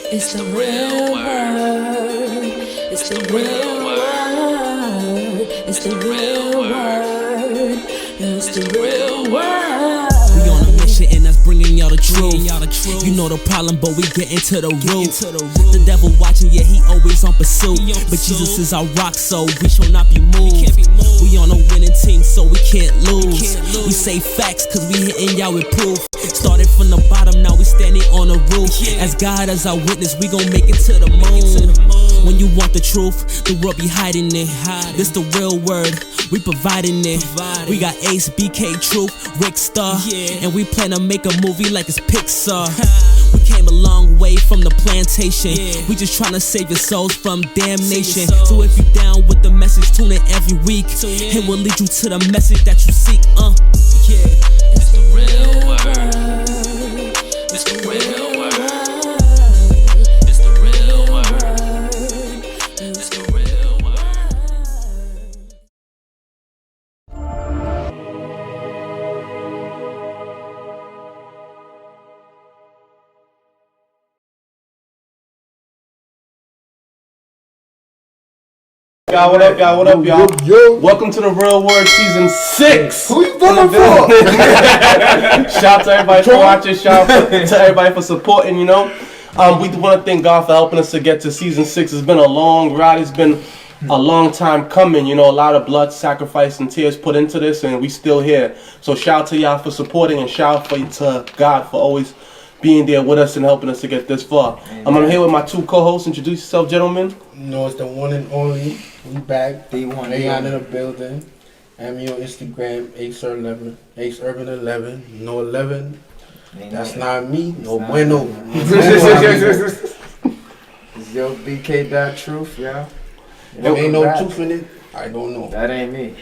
It's the real word. It's the real word. It's the real word. It's the real word. We on a mission and that's bringing y'all the truth. You know the problem, but we get into the root. The devil watching, yeah, he always on pursuit. But Jesus is our rock, so we shall not be moved. We on a winning team, so we can't lose. We say facts, cause we hitting y'all with proof. Started from the bottom, now we standing on the roof. As God as our witness, we gon' make it to the moon. When you want the truth, the world be hiding it. This the real word, we providing it. We got Acee, BK, Truth, Rick Star, and we plan to make a movie like it's Pixar. We came a long way from the plantation. We just tryna save your souls from damnation. So if you down with the message, tune in every week. It will lead you to the message that you seek. It's the real word. It's the real word. It's the real word. It's the real word. Y'all, what up, y'all? What up, y'all? Yo. Welcome to the Real Word Season 6. Who you voting for? Shout out to everybody for watching. Shout out to everybody for supporting, you know. We want to thank God for helping us to get to Season 6. It's been a long ride. It's been a long time coming. You know, a lot of blood, sacrifice, and tears put into this, and we still here. So shout out to y'all for supporting, and shout out to God for always being there with us and helping us to get this far. I'm here with my two co-hosts. Introduce yourself, gentlemen. No, it's the one and only. We back. Day one. Aeon in the building. Add me on Instagram, Irving 11. No 11. That's not me. No bueno. It's your BK.truth, yeah. If there ain't no truth in it, I don't know. That ain't me.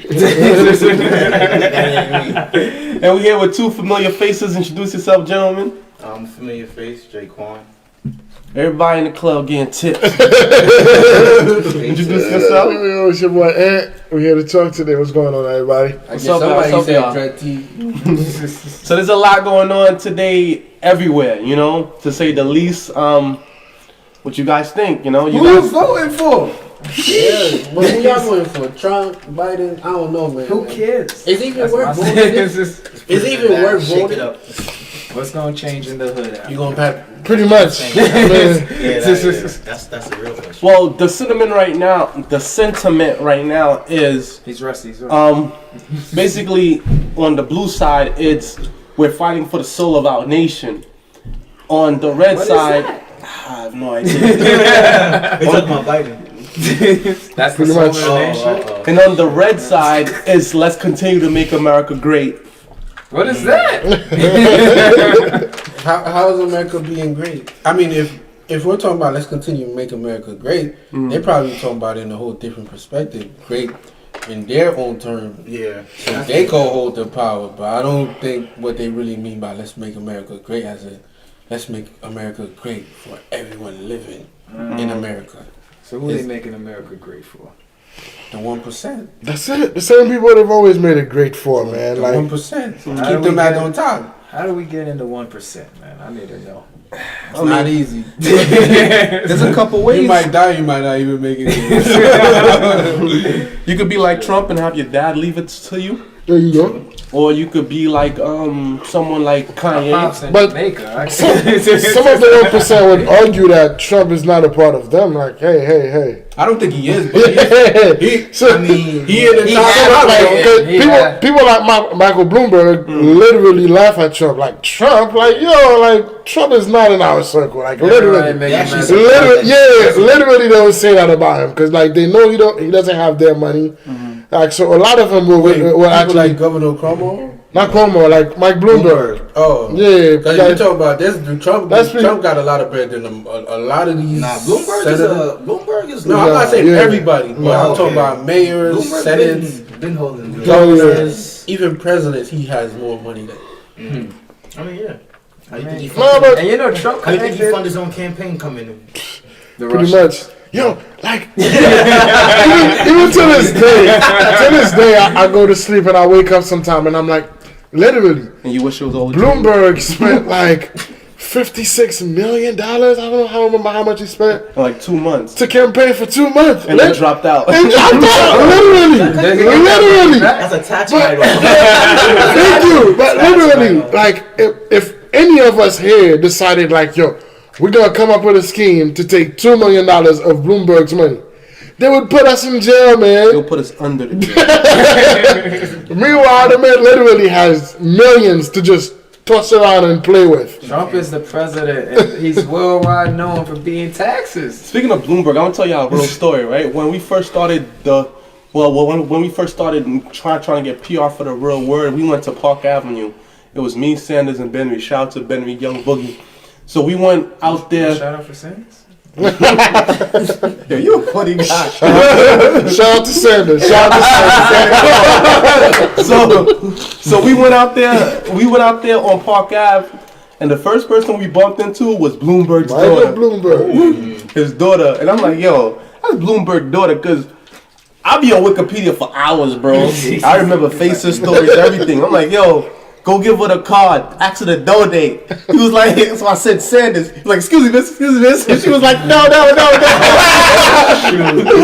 And we're here with two familiar faces. Introduce yourself, gentlemen. Familiar face, Jaquan. Everybody in the club getting tips. Introduce yourself. Yo, it's your boy Ant. We're here to talk today. What's going on, everybody? What's up, y'all? Somebody said Dread T. So there's a lot going on today everywhere, you know, to say the least. What you guys think, you know? Who you voting for? Yeah, but who y'all voting for? Trump, Biden? I don't know, man. Who cares? Is it even worth voting? Is it even worth voting? What's gonna change in the hood? You gonna pass? Pretty much. That's the real question. Well, the sentiment right now is He's rusty. basically on the blue side, it's we're fighting for the soul of our nation. On the red side, I have no idea. They talking about Biden. That's pretty the much. soul of the nation. And on the red side is let's continue to make America great. What is that? How is America being great? I mean, if we're talking about let's continue to make America great, they're probably talking about it in a whole different perspective. Great in their own terms. Yeah. So they go hold the power, but I don't think what they really mean by let's make America great as in let's make America great for everyone living in America. So who they making America great for? The 1%. That's it. The same people they've always made it great for, man. The Like 1%. Keep them back on top. How do we get into 1%, man? I need to know. It's not easy. There's a couple ways. You might die, you might not even make it. You could be like Trump and have your dad leave it to you. there you go. Or you could be like someone like Kanye. But Jamaica. Some of the 1% would argue that Trump is not a part of them. Like, hey. I don't think he is, but he in the top. People like Michael Bloomberg literally laugh at Trump. Like Trump, Trump is not in our circle. Like literally they don't say that about him because like they know he doesn't have their money. Like so, a lot of them will actually like Governor Cuomo. Not Cuomo, like Mike Bloomberg. Oh, yeah. Because you talking about this, Trump got a lot of bread than a lot of these. Nah, Bloomberg is. No, I'm not saying everybody, but I'm talking about mayors, senators, been holding governors, even presidents. He has more money than. I mean, yeah. How you think he And you know Trump How you think he fund his own campaign coming in? Pretty much. Yo, like, even to this day, I go to sleep and I wake up sometime and I'm like, literally. And you wish it was all Bloomberg spent like $56 million. I don't remember how much he spent In like 2 months. to campaign for 2 months. And then dropped out. They dropped out, literally. That's a tax write-off. Thank you, but literally, like, if any of us here decided, like, yo, we're gonna come up with a scheme to take $2 million of Bloomberg's money, they would put us in jail, man. They'll put us under the jail. Meanwhile, the man literally has millions to just toss around and play with. Trump is the president, and he's worldwide known for being taxes. Speaking of Bloomberg, I'm gonna tell y'all a real story, right? When we first started when we first started trying to get PR for the Real Word, we went to Park Avenue. It was me, Sanders, and Benry. Shout out to Benry, Young Boogie. So we went out there. Shout out for Sanders. Yeah, you a funny guy. Shout out to Sanders. So we went out there. We went out there on Park Ave, and the first person we bumped into was Bloomberg's daughter. Bloomberg. His daughter, and I'm like, yo, that's Bloomberg's daughter, cause I'll be on Wikipedia for hours, bro. I remember faces, stories, everything. I'm like, yo, go give her the card, ask her the donate. He was like, so I said Sanders. He's like, excuse me, miss. And she was like, no.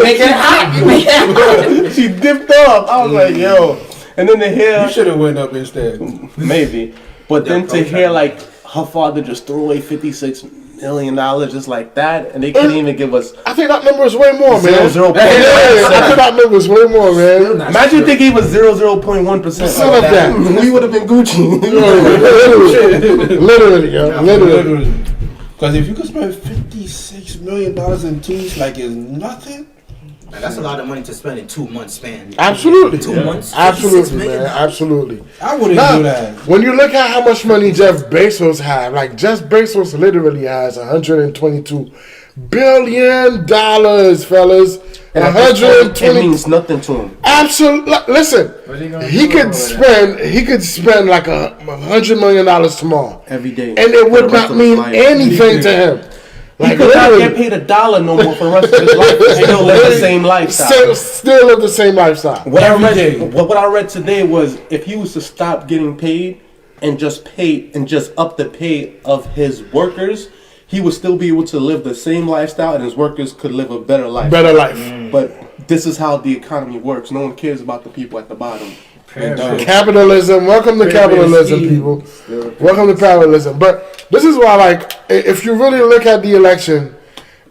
Make it hot. She dipped off. I was like, yo. And then to hear, You should have went up instead. maybe, but then to hear like her father just threw away $56 million just like that, and they couldn't even give us I think that number is way more, man. 0.1%. I think that number is way more, man. Imagine if they gave us 0.1% Some of that. We would have been Gucci. Literally, yo. Literally. Because if you could spend $56 million in 2 weeks like it's nothing. Man, that's a lot of money to spend in 2 months span. Absolutely. 2 months. Absolutely, $56 million. man. Absolutely. I wouldn't Now, do that. when you look at how much money Jeff Bezos has, like Jeff Bezos literally has $122 billion, fellas. And it 120. means nothing to him. Absolutely. Listen, What are you gonna he do could over spend like $100 million tomorrow, Every day. and it For would the rest not of his mean life. anything to him. He Like could not literally, get paid $1 no more for the rest of his life. And still live the same lifestyle. still live the same lifestyle. What I read today was if he was to stop getting paid and just up the pay of his workers, he would still be able to live the same lifestyle, and his workers could live a better life. Better life. But this is how the economy works. No one cares about the people at the bottom. Capitalism. Welcome to capitalism, people. Welcome to capitalism. But this is why, like, if you really look at the election,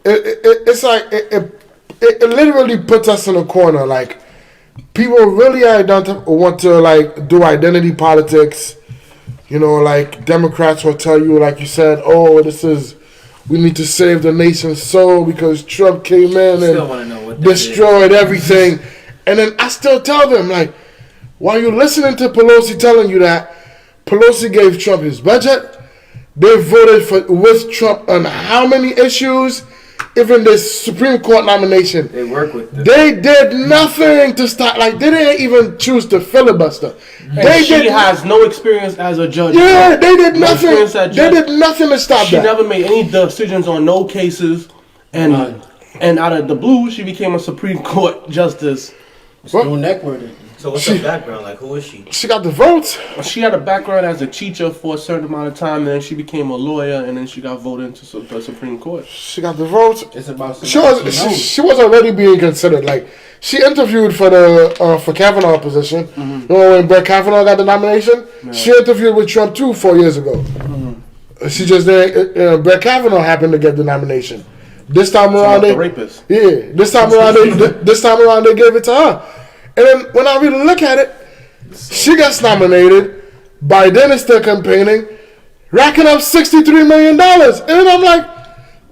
it's like it literally puts us in a corner. Like, people really want to like do identity politics. You know, like Democrats will tell you, like you said, oh, we need to save the nation's soul because Trump came in and destroyed everything. And then I still tell them, like, while you're listening to Pelosi telling you that, Pelosi gave Trump his budget. They voted with Trump on how many issues? Even this Supreme Court nomination. They work with them. They did nothing to stop. Like, they didn't even choose to filibuster. She has no experience as a judge. Yeah, they did No nothing. experience as They judge. did nothing to stop She that. never made any decisions on no cases, and out of the blue, she became a Supreme Court justice. No neck wording. So what's her background? Like, who is she? She got the votes. She had a background as a teacher for a certain amount of time, and then she became a lawyer, and then she got voted into the Supreme Court. She got the votes. It's about She was already being considered. Like, she interviewed for the for Kavanaugh position. You know, when Brett Kavanaugh got the nomination, she interviewed with Trump too 4 years ago. She just didn't. Brett Kavanaugh happened to get the nomination. This time around, the rapist. Yeah, this time around they gave it to her. And then when I really look at it, she gets nominated. Biden is still campaigning, racking up $63 million. And then I'm like,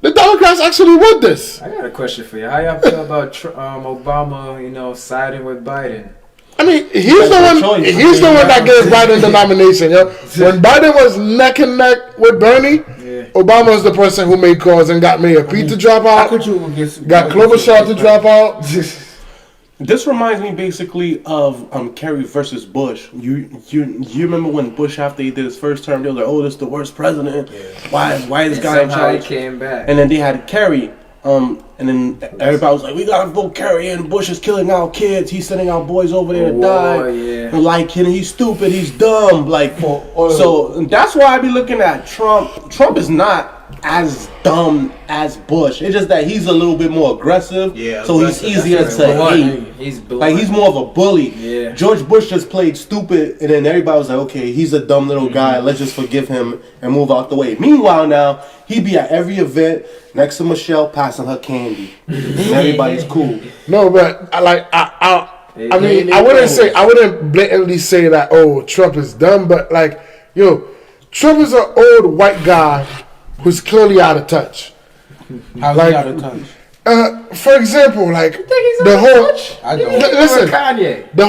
the Democrats actually want this. I got a question for you. How y'all feel about Obama, siding with Biden? I mean, he's the one that gave Biden the nomination. Yo. When Biden was neck and neck with Bernie, Obama was the person who made calls and got Mayor Pete to drop out, got Klobuchar to drop out. This reminds me basically of Kerry versus Bush. You remember when Bush, after he did his first term, they were like, "Oh, this is the worst president. Why is this guy in charge?" He came back. And then they had Kerry And then everybody was like, we gotta vote Kerry in. Bush is killing our kids. He's sending our boys over there to die. Yeah. Like, he's stupid. He's dumb. Like, so that's why I be looking at Trump. Trump is not as dumb as Bush. It's just that he's a little bit more aggressive. Yeah, so he's easier to hate. He's like, he's more of a bully. Yeah. George Bush just played stupid, and then everybody was like, okay, he's a dumb little guy. Let's just forgive him and move out the way. Meanwhile, now he be at every event next to Michelle, passing her candy, and everybody's cool. No, but I mean, I wouldn't blatantly say that, oh, Trump is dumb, but like, yo, Trump is an old white guy who's clearly out of touch. How's Like, he out of touch? For example, like the whole I don't. listen, Kanye. the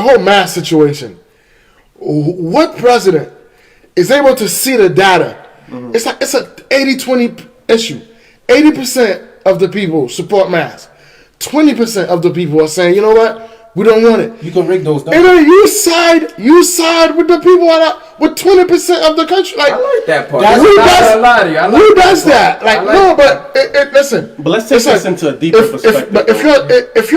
whole mask situation. What president is able to see the data? It's like it's a 80-20 issue. 80% of the people support masks. 20% of the people are saying, you know what, we don't want it. You can rig those And numbers. then you side with the people with 20% of the country. Like, I like that part. Who Who does that? Like, no, but listen. But let's take this into a deeper perspective. But if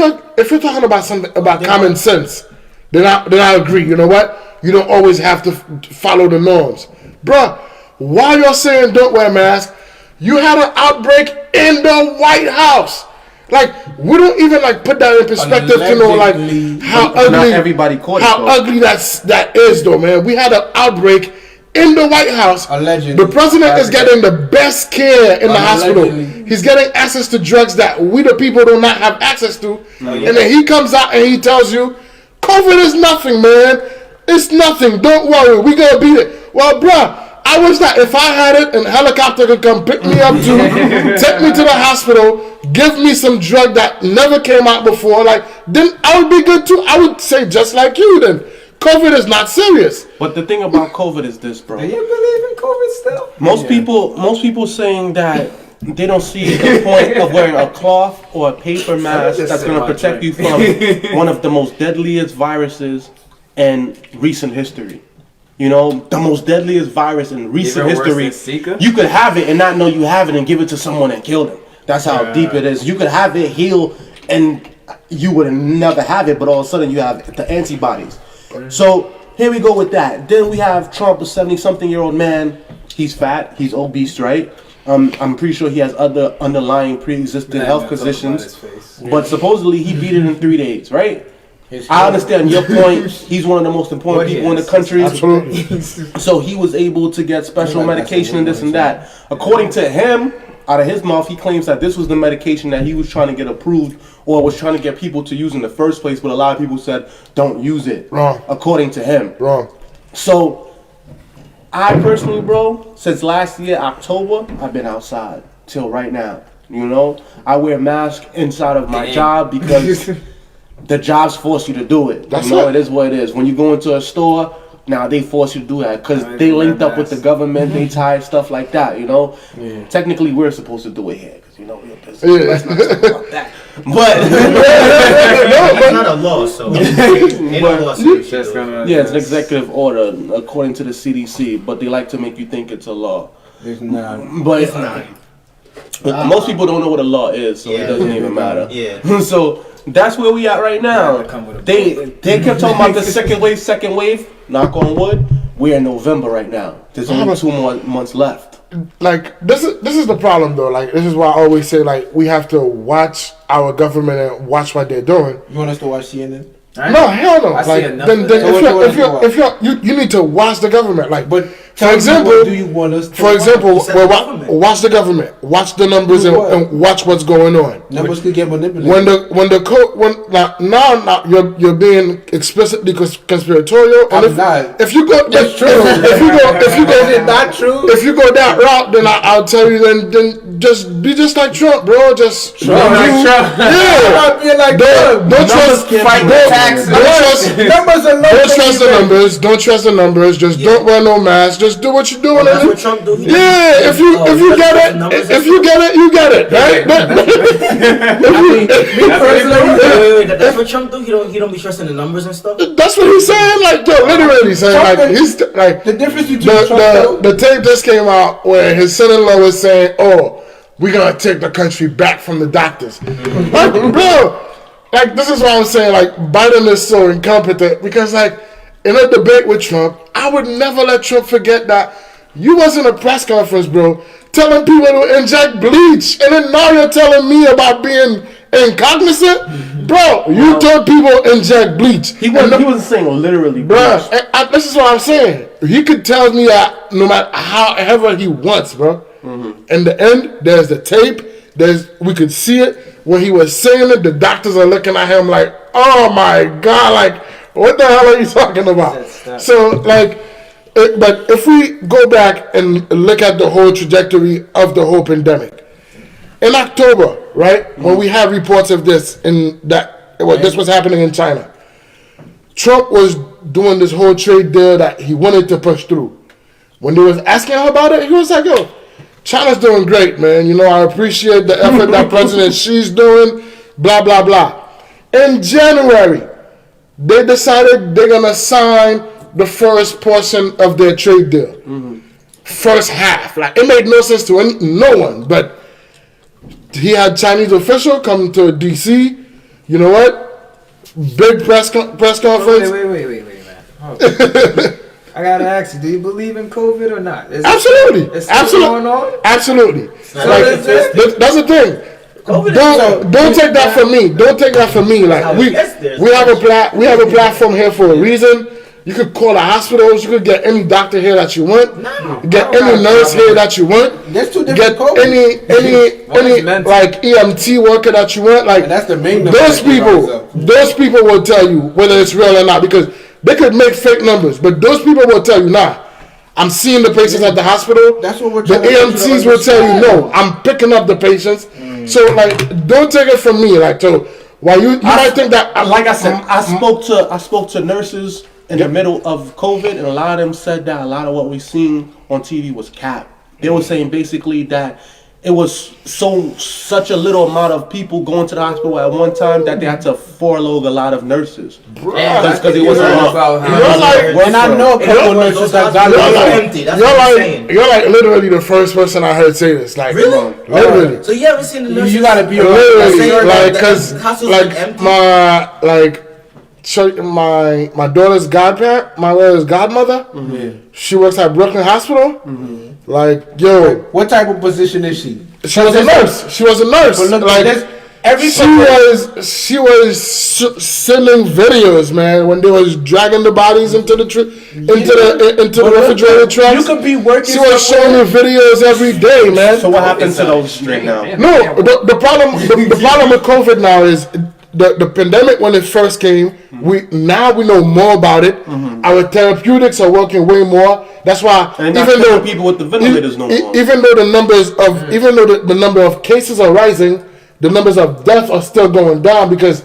you're talking about something about common sense, then I agree. You know what? You don't always have to follow the norms, bruh. While you're saying don't wear a mask, you had an outbreak in the White House. Like, we don't even like put that in perspective to know like how ugly Not everybody caught it, how though. ugly that is though, man. We had an outbreak in the White House. Allegedly. The president is getting the best care in the hospital. Allegedly. He's getting access to drugs that we the people do not have access to. And then he comes out and he tells you, COVID is nothing, man. It's nothing. Don't worry. We gonna beat it. Well, bruh, I wish that if I had it, a helicopter could come pick me up too, take me to the hospital, give me some drug that never came out before. Like, then I would be good too. I would say just like you then. COVID is not serious. But the thing about COVID is this, bro. Do you believe in COVID still? Most people saying that they don't see the point of wearing a cloth or a paper mask that's going to protect you from one of the most deadliest viruses in recent history. You know, the most deadliest virus in recent Even worse history. than Zika? You could have it and not know you have it and give it to someone and kill them. That's how deep it is. You could have it, heal, and you would never have it, but all of a sudden you have the antibodies. So here we go with that. Then we have Trump, a 70-something-year-old man. He's fat. He's obese, right? I'm pretty sure he has other underlying pre-existing health conditions. But supposedly he beat it in 3 days, right? I understand your point. He's one of the most important people in the country. Absolutely. So he was able to get special medication and this and that. According to him, out of his mouth, he claims that this was the medication that he was trying to get approved or was trying to get people to use in the first place. But a lot of people said, don't use it. Wrong. According to him. Wrong. So I personally, bro, since last year, October, I've been outside till right now. You know, I wear a mask inside of my job because the jobs force you to do it. That's you know, it. it is what it is. When you go into a store, now they force you to do that because they linked up with the government. They tied stuff like that. You know, technically we're supposed to do it here because you know we're business. Let's not talk about that. But It's not a law, so ain't no law. So yeah, it's an executive order according to the CDC. But they like to make you think it's a law. It's not. But it's not. Most people don't know what a law is, so it doesn't even matter. Yeah. So that's where we at right now. They kept talking about the second wave. Knock on wood. We're in November right now. There's only 2 more months left. Like, this is the problem though. Like, this is why I always say, like, we have to watch our government and watch what they're doing. You want us to watch CNN? No, hell no. I see Like, enough then of that. if you need to watch the government. Like, But for example, do you want us to for example, Who said the government? watch the government, watch the numbers, Do what? and watch what's going on. numbers could get manipulated. Now you're being explicitly conspiratorial. And I'm not. If you go, That's true. Is it not true? If you go that route, then I'll tell you. Then just be just like Trump, bro. Just Trump. Yeah. I'm not being like Don't trust. fight the taxes. numbers are low. Don't trust the numbers. Don't trust the numbers. Just don't wear no mask. Just do what you're doing. That's what Trump do. Yeah, if you get it, you get it, right? Wait, that's what Trump do. He don't be trusting the numbers and stuff. That's what he's saying. Like, yo, literally saying, like, he's like The difference between Trump the tape just came out where his son-in-law was saying, "Oh, we're gonna take the country back from the doctors. Like, bro, like this is what I'm saying. Like Biden is so incompetent because, like, in a debate with Trump, I would never let Trump forget that you was in a press conference, bro, telling people to inject bleach, and then now you're telling me about being incognizant, bro. You told people inject bleach. He wasn't saying literally, bro. This is what I'm saying. He could tell me that no matter however he wants, bro. In the end, there's the tape. We could see it when he was saying it. The doctors are looking at him like, "Oh my God, like what the hell are you talking about?" So like, but if we go back and look at the whole trajectory of the whole pandemic, in October, right, when we had reports of this this was happening in China, Trump was doing this whole trade deal that he wanted to push through. When they was asking him about it, he was like, "Yo, China's doing great, man. You know, I appreciate the effort that President Xi's doing, blah, blah, blah." In January, they decided they're going to sign the first portion of their trade deal. First half. Like, it made no sense to no one, but he had Chinese official come to D.C. You know what? Big press conference. Wait, man. Oh. I gotta ask you, do you believe in COVID or not? Absolutely. Is it going on? Absolutely. So like, that's the thing. Don't take that from me. Don't take that from me. Like we have a platform here for a reason. You could call the hospitals. You could get any doctor here that you want. Get any nurse here that you want. There's two get different any like EMT worker that you want. Like, and that's the main. Those people will tell you whether it's real or not, because they could make fake numbers, but those people will tell you, nah, I'm seeing the patients at the hospital. That's what we're the EMTs will tell you, no, I'm picking up the patients. So like, don't take it from me. Like, so while you might think that, like I said, I spoke to nurses in the middle of COVID, and a lot of them said that a lot of what we seen on TV was cap. They were saying basically that it was such a little amount of people going to the hospital at one time that they had to furlough a lot of nurses. Because it wasn't enough. And I know a couple nurses that got empty. You're like literally the first person I heard say this. Like, really? Literally. So you haven't seen the nurses? You gotta be literally like, because empty. my daughter's godmother, she works at Brooklyn Hospital. Like, yo, what type of position is she? She was a nurse. But look, like, she was sending videos, man, when they was dragging the bodies into the refrigerator trucks. You could be working. She was showing me videos every day, man. So what happens to those straight now? No, the problem with COVID now is the pandemic when it first came. We know more about it. Our therapeutics are working way more. That's why and even though people with the ventilators no more. Even though the number of cases are rising, the numbers of deaths are still going down because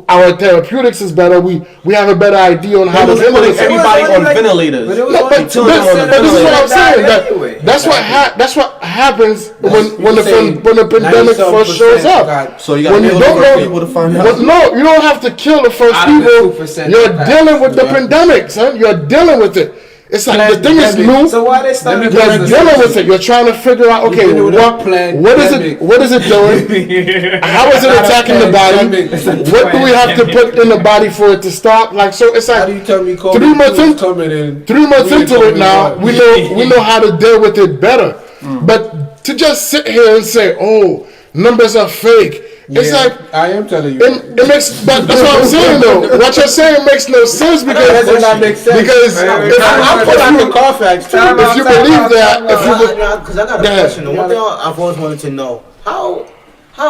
our therapeutics is better. We have a better idea on how to handle it. Everybody on ventilators. But this is what I'm saying. That's what happens when the pandemic first shows up. So you got to know people to find out. No, you don't have to kill the first people. You're dealing with the pandemic, son. You're dealing with it. It's like the thing is new. So why they starting? You're dealing with it. You're trying to figure out, okay, what is it doing? How is it attacking the body? What do we have to put in the body for it to stop? Like, so it's like how do you tell me 3 months into it now, we know how to deal with it better. But to just sit here and say, oh, numbers are fake. It's like, I am telling you. It makes, but that's what I'm saying though. What you're saying makes no sense because that does not make sense. Because I'm putting out the Carfax too. If you believe that, because I got a question. The one thing I've always wanted to know: how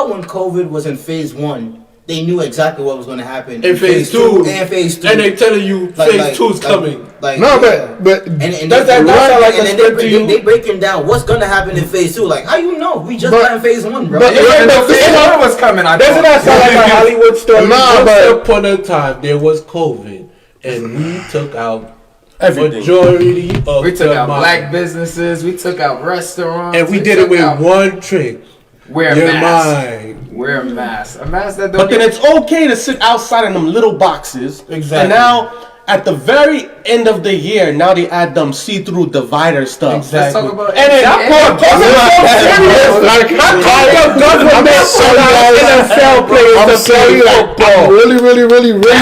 when COVID was in phase 1, they knew exactly what was going to happen in phase 2 and phase 2, and they telling you phase 2 is coming. But they breaking down what's gonna happen in phase 2. Like, how you know? We just got in phase 1, bro. But it was coming. Doesn't that sound like a Hollywood story? But upon a time there was COVID, and we took out majority of we took out black businesses. We took out restaurants, and we did it with one trick. Wear a mask. Wear a mask. A mask that don't. But then it's okay to sit outside in them little boxes. Exactly. And now, at the very end of the year, now they add them see-through divider stuff. Let's talk about And then that part like how come the government NFL players I'm sorry, like, I'm really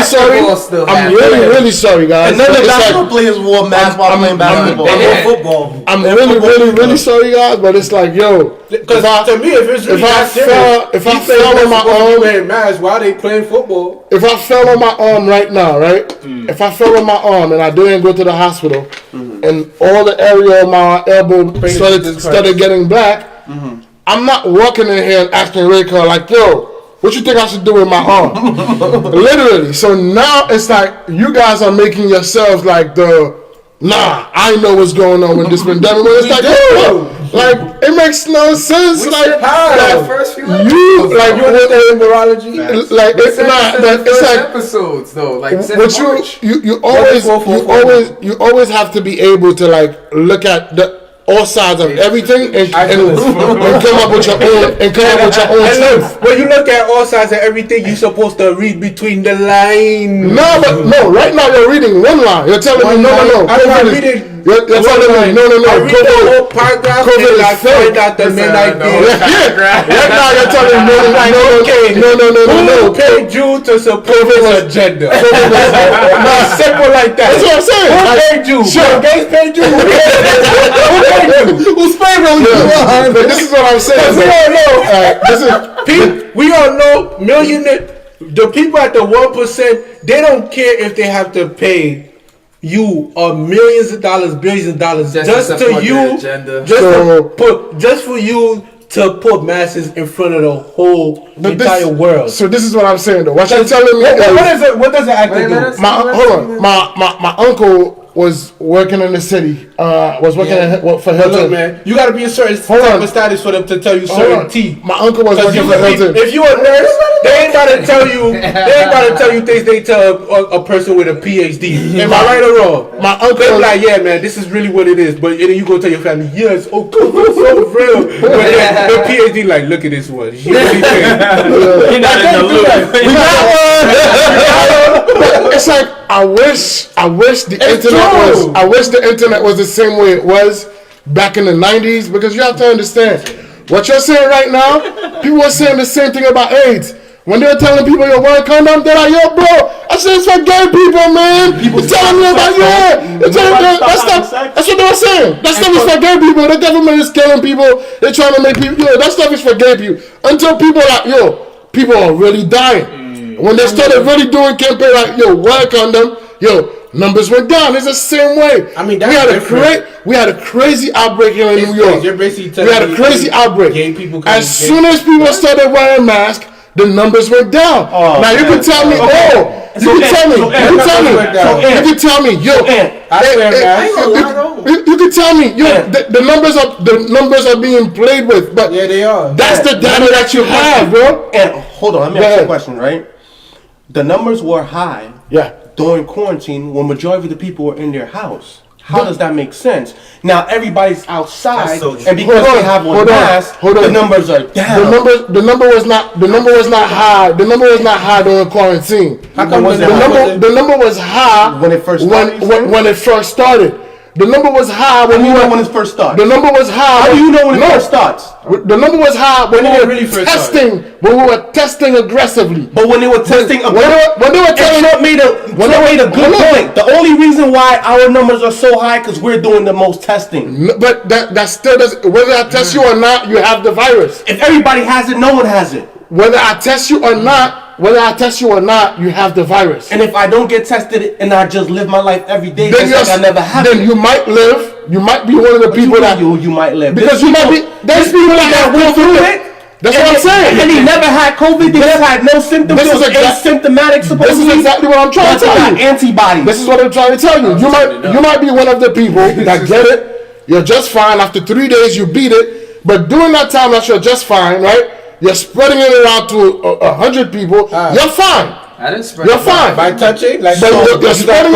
sorry. I'm really sorry, guys. And none of the It's basketball like, players wore masks while playing basketball. Football. I'm really sorry, guys, but it's like, yo, Because to me, if it's really that serious, if I fell on my arm, wearing masks while they playing football. if I fell on my arm right now, right? If I fell on my arm and I didn't go to the hospital, and all the area of my elbow started getting black, I'm not walking in here and asking Rickard like, yo, what you think I should do with my arm? Literally. So now it's like you guys are making yourselves like I know what's going on with this pandemic. But it's like, yo, like it makes no sense. Like how? First few you like neurology. Like it's not. It's like episodes though. Like but you always have to be able to like look at all sides of everything and come up with your own truth. When you look at all sides of everything, you're supposed to read between the lines. No. Right now you're reading one line. You're telling me no. I'm not reading. You're telling me no. I read the whole paragraph and I find out the midnight game. Right now you're telling me no. Who paid you to support this agenda? Not simple like that. That's what I'm saying. Who paid you? Sure. Gates paid you. Who's favoring you? But this is what I'm saying. We all know. We all know millionaire. The people at the 1%, they don't care if they have to pay you millions of dollars, billions of dollars just for you to put masses in front of the whole entire world. So this is what I'm saying though. What you're telling me what does it actually do? My uncle was working in the city. Was working for Hilton. Look, man, you gotta be a certain type of status for them to tell you certain tea. My uncle was working for Hilton. If you a nurse, they ain't gotta tell you things they tell a person with a PhD. Am I right or wrong? My uncle was like, yeah, man, this is really what it is. But then you go tell your family, yes, it's so real. But then the PhD like, look at this one. He really You're not in the loop. We got one. It's like I wish the internet was the same way it was back in the 90s, because you have to understand what you're saying right now. People are saying the same thing about AIDS. When they're telling people you wear a condom, they're like, yo, bro, I said it's for gay people, man. People telling me about that's what they were saying. That stuff is for gay people. The government is killing people. They're trying to make people, that stuff is for gay people. Until people are like, people are really dying. When they started really doing campaign like, wear a condom, numbers went down. It's the same way. I mean, that's we had a crazy outbreak here in New York. You're basically we had a crazy outbreak. As soon as people started wearing masks, the numbers went down. Now you can tell me, you can tell me, the numbers are being played with, but yeah, they are. That's the data that you have, bro. And hold on, let me ask you a question, right? The numbers were high during quarantine when majority of the people were in their house. How does that make sense? Now everybody's outside, and because they have one mask, the numbers are down. The number was not high. The number was not high during quarantine. How come the number was high when it first started? When it first started. The number was high when when it first starts. The number was high. How do you know when it first starts? The number was high when we were testing. When we were testing aggressively. But when they were testing, when they were telling, made a good point. The only reason why our numbers are so high because we're doing the most testing. But that still doesn't. Whether I test you or not, you have the virus. If everybody has it, no one has it. Whether I test you or not, you have the virus. And if I don't get tested and I just live my life every day, then like I never have then you might live. You might be one of the people that you might live. Because you might be. There's people that went through it. That's what I'm saying. And he never had COVID. He never had no symptoms. This is asymptomatic. This is exactly what I'm trying to tell you. Antibodies. This is what I'm trying to tell you. You might be one of the people that get it. You're just fine. After 3 days, you beat it. But during that time that you're just fine, right? You're spreading it around to 100 people. You're fine. I didn't spread. You're fine by touching. Like but you're spreading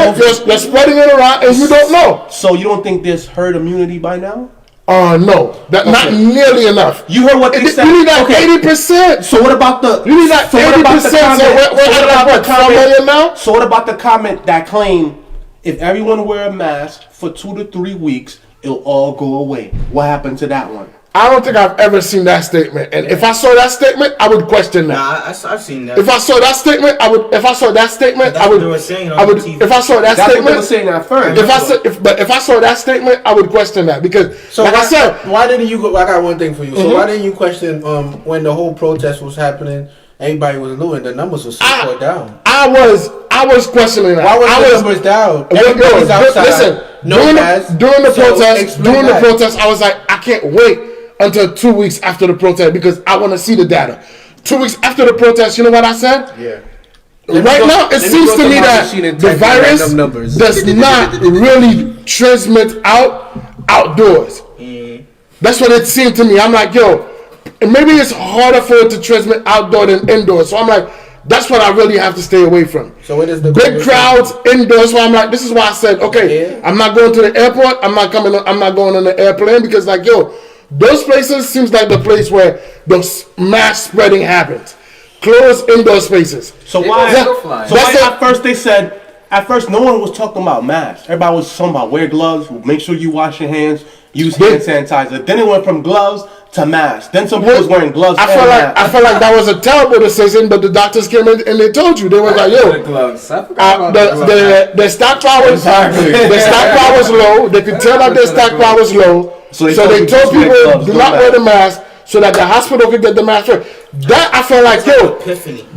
it around, and you don't know. So you don't think there's herd immunity by now? No, not nearly enough. You heard what they said. You need that 80%. So what about the? You need that 80%. So we're at like what, 4 million now? So what about the comment that claimed if everyone wear a mask for 2 to 3 weeks, it'll all go away. What happened to that one? I don't think I've ever seen that statement. And if I saw that statement, I would question that. Nah, I've seen that. If I saw that statement, I would. If I saw that statement, I would. They were saying on I would. TV. If I saw that That's statement, what they were saying at first. if I saw that statement, I would question that because, So like why, I said, why didn't you go? I got one thing for you. So Mhm. why didn't you question when the whole protest was happening? Everybody was losing. The numbers were so far down. I was questioning that. Why was I the was numbers down? Yo, Everybody's outside. listen, No during mask. the protest, explain during the that. protest, I was like, I can't wait until 2 weeks after the protest because I want to see the data. 2 weeks after the protest, you know what I said? Yeah. Right now, it seems to me that the virus does not really transmit outdoors. That's what it seemed to me. I'm like, yo, maybe it's harder for it to transmit outdoor than indoors. So I'm like, that's what I really have to stay away from. So what is the Big crowds indoors? So I'm like, this is why I said, okay, I'm not going to the airport. I'm not going on the airplane because, like, yo, those places seems like the place where the mass spreading happens. Closed indoor spaces. So why? At first they said. At first, no one was talking about masks. Everybody was talking about wear gloves. Make sure you wash your hands. Use hand sanitizer. Then it went from gloves to masks. Then some people was wearing gloves. I felt like that was a terrible decision, but the doctors came in and they told you they were like, yo, gloves. the stockpile was low. They could tell that their stockpile was low. So they told people do not wear the mask so that the hospital could get the mask first. That I felt like, yo,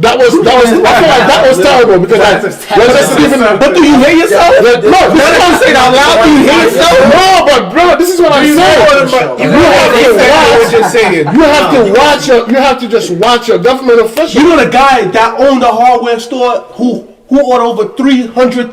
that was I feel like that was terrible because but do you hear yourself? No, you don't say that loud. Do you hear yourself? No, but bro, this is what I'm saying. You have to just watch your government officials. You know the guy that owned the hardware store who ordered over 300,000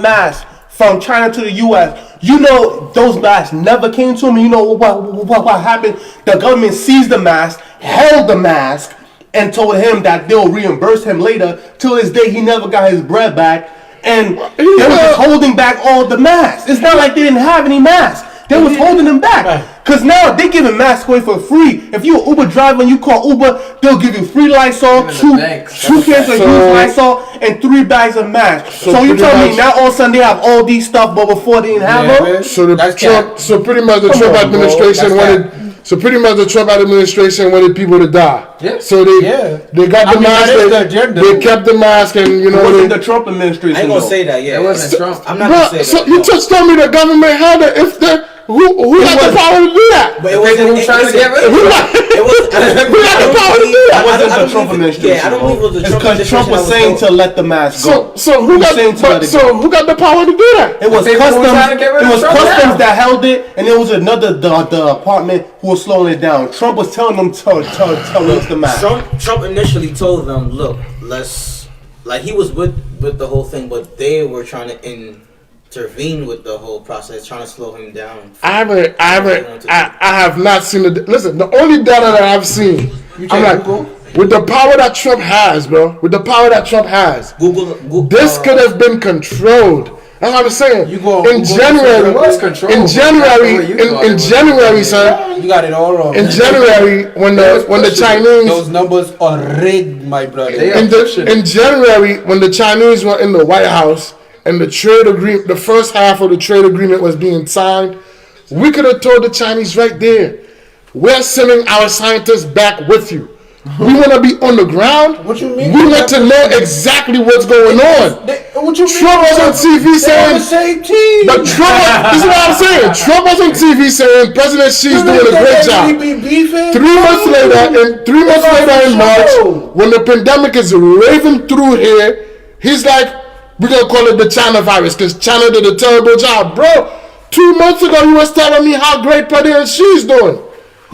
masks from China to the U.S. You know those masks never came to him. You know what happened? The government seized the mask, held the mask, and told him that they'll reimburse him later. Till this day, he never got his bread back. And they were just holding back all the masks. It's not like they didn't have any masks. They was holding them back. Because now they giving masks away for free. If you're an Uber driver and you call Uber, they'll give you free Lysol, two cans of used Lysol, and 3 bags of masks. So you tell me now all of a sudden they have all these stuff, but before they didn't have them? So pretty much the Trump administration wanted people to die. Yeah. So they got the mask. They kept the mask, and you know. It wasn't the Trump administration. I ain't gonna say that. Yeah, it wasn't Trump. I'm not gonna say that. So you just told me the government had it. If the who had the power to do that? But it wasn't trying to get rid of it. Who had the power to do that? It wasn't the Trump administration. Yeah, I don't believe it was the Trump administration. It's because Trump was saying to let the mask go. So who got the power to do that? It was customs. It was customs that held it, and it was another the department who was slowing it down. Trump was telling them to release the mask. Trump initially told them, look, let's he was with the whole thing, but they were trying to intervene with the whole process, trying to slow him down. I have not seen it. Listen, the only data that I've seen, I'm like, with the power that Trump has, bro, Google this could have been controlled. That's what I'm saying. In January, sir. You got it all wrong. In January, when the Chinese, those numbers are rigged, my brother. In January, when the Chinese were in the White House and the trade agreement, the first half of the trade agreement was being signed, we could have told the Chinese right there, we're sending our scientists back with you. We want to be on the ground. What you mean? We want to know exactly what's going on. What you mean? Trump was on TV saying, the same team. but Trump, this is what I'm saying. Trump was on TV saying President Xi's doing a great job. 3 months later, in March, when the pandemic is raving through here, he's like, we're going to call it the China virus because China did a terrible job. Bro, 2 months ago, he was telling me how great President Xi's doing.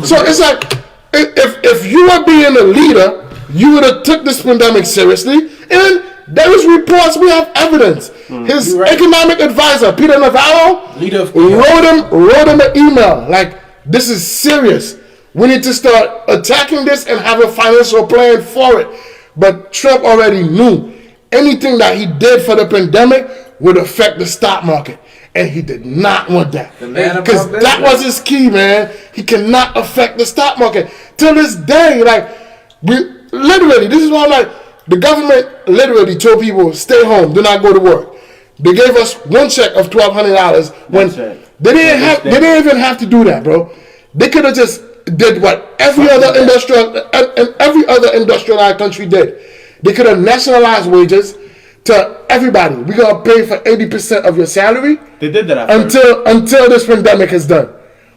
So it's like, if you were being a leader, you would have took this pandemic seriously. And there is reports, we have evidence. His economic advisor, Peter Navarro, wrote him an email like, this is serious. We need to start attacking this and have a financial plan for it. But Trump already knew anything that he did for the pandemic would affect the stock market. And he did not want that. Because that was his key, man. He cannot affect the stock market. Till this day, like, literally, this is why I'm like, the government literally told people, stay home, do not go to work. They gave us one check of $1,200 when they didn't even have to do that, bro. They could have just did what every other industrialized country did. They could have nationalized wages to everybody. We're gonna pay for 80% of your salary. They did that until this pandemic is done.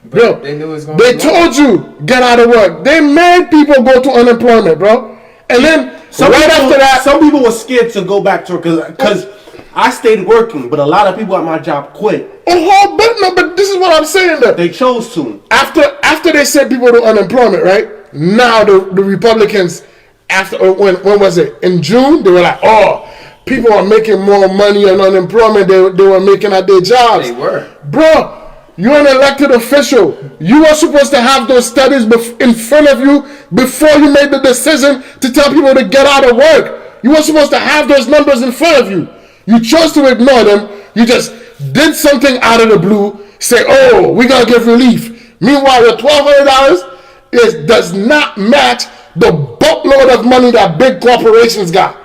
Bro, they told you get out of work. They made people go to unemployment, bro. And then after that, some people were scared to go back to work because I stayed working, but a lot of people at my job quit. But this is what I'm saying though. They chose to. After they sent people to unemployment, right? Now the Republicans, when was it? In June, they were like, oh, people are making more money on unemployment they were making at their jobs. They were. Bro, you're an elected official. You were supposed to have those studies in front of you before you made the decision to tell people to get out of work. You were supposed to have those numbers in front of you. You chose to ignore them. You just did something out of the blue. Say, oh, we got to give relief. Meanwhile, your $1,200 does not match the boatload of money that big corporations got.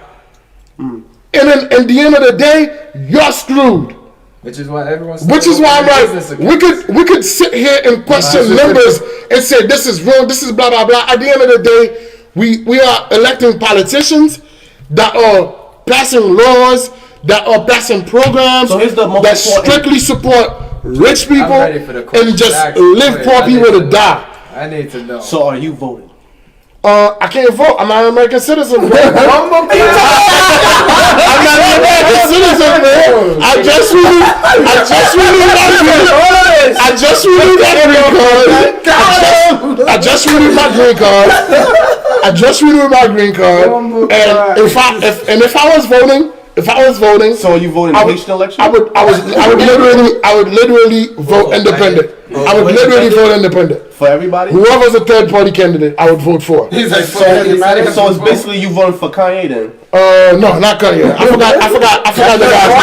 And then at the end of the day, you're screwed. Which is why everyone's. Which is why I'm like, we could sit here and question numbers and say this is wrong, this is blah blah blah. At the end of the day, we are electing politicians that are passing laws, that are passing programs that strictly support rich people and just leave poor people to die. I need to know. So are you voting? I can't vote. I'm not an American citizen, bro. I'm not an American citizen, man. I just renewed my green card. And if I was voting, so are you voting in the Haitian election? I would literally vote independent. I would literally vote independent. For everybody? Whoever's a third party candidate, I would vote for. He's like, so it's basically you voting for Kanye then? No, not Kanye. I forgot the guy's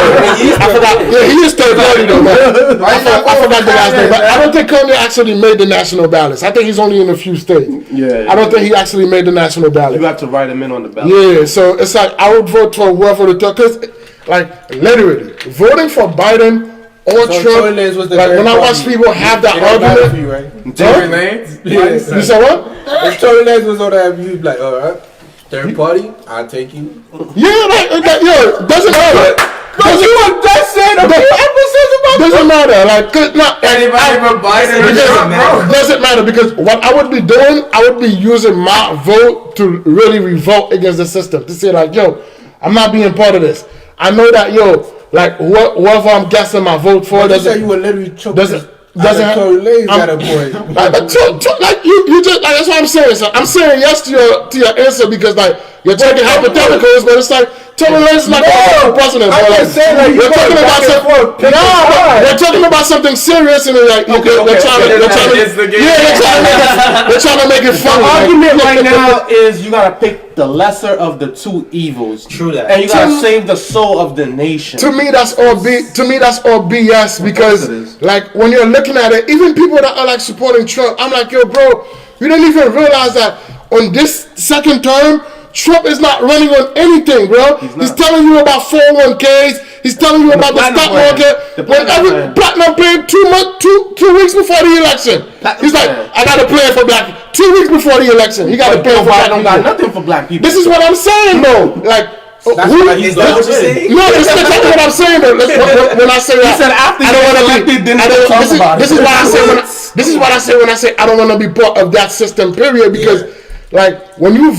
name. Yeah, he is third party though, man. I forgot the guy's name. But I don't think Kanye actually made the national ballots. I think he's only in a few states. Yeah. I don't think he actually made the national ballot. You have to write him in on the ballot. Yeah, so it's like I would vote for whoever the third, because like literally voting for Biden or Trump, like when I watch people have that argument. You, right? Tory Lanez? Yeah. You said what? If Tory Lanez was on that, you'd be like, alright, third party, I'll take you. Yeah, doesn't matter. Doesn't matter. Like, anybody but Biden doesn't matter because what I would be doing, I would be using my vote to really revolt against the system. To say like, yo, I'm not being part of this. I know that, yo, like whoever I'm guessing my vote for doesn't. You would literally choke. Doesn't Tory Lanez got a boy. Like you just like that's what I'm saying. So I'm saying yes to your answer because like you're taking hypotheticals, but it's like Tory Lanez is not the president. I'm just saying like you're talking about something. We're talking about something serious and like they're trying to make it fun. The argument right now is you gotta pick the lesser of the two evils. True that. And you gotta save the soul of the nation. To me, that's all BS because like when you're looking at it, even people that are like supporting Trump, I'm like, yo, bro, you don't even realize that on this second term, Trump is not running on anything, bro. He's telling you about 401ks. He's telling you about the stock market. When every platinum plan 2 weeks before the election. He's like, I got a plan for black. 2 weeks before the election, he got a plan for black people. Got nothing for black people. This is what I'm saying, though. Like, is that what you're saying? No, it's not what I'm saying, though. When I say that, I don't want to be. This is what I say when I say I don't want to be part of that system. Period. Because. Like when you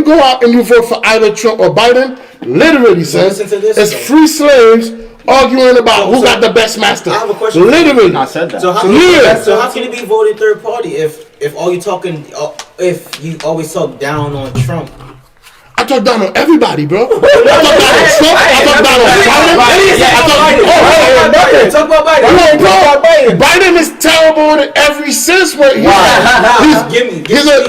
go out and you vote for either Trump or Biden, literally, says it's free slaves arguing about who got the best master. I have a question. Literally, I said that. So how can it be voted third party if all you talking if you always talk down on Trump? I talk down on everybody, bro. I talk down on Trump. I talk down on Biden. Talk about Biden. Biden is terrible in every sense. Where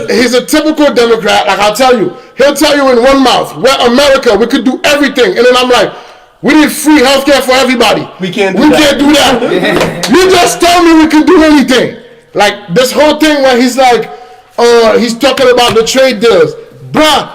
he's a typical Democrat. Like he'll tell you in one mouth, we're America, we could do everything, and then I'm like, we need free healthcare for everybody. We can't do that. You just tell me we can do anything. Like this whole thing where he's like, he's talking about the trade deals, bruh.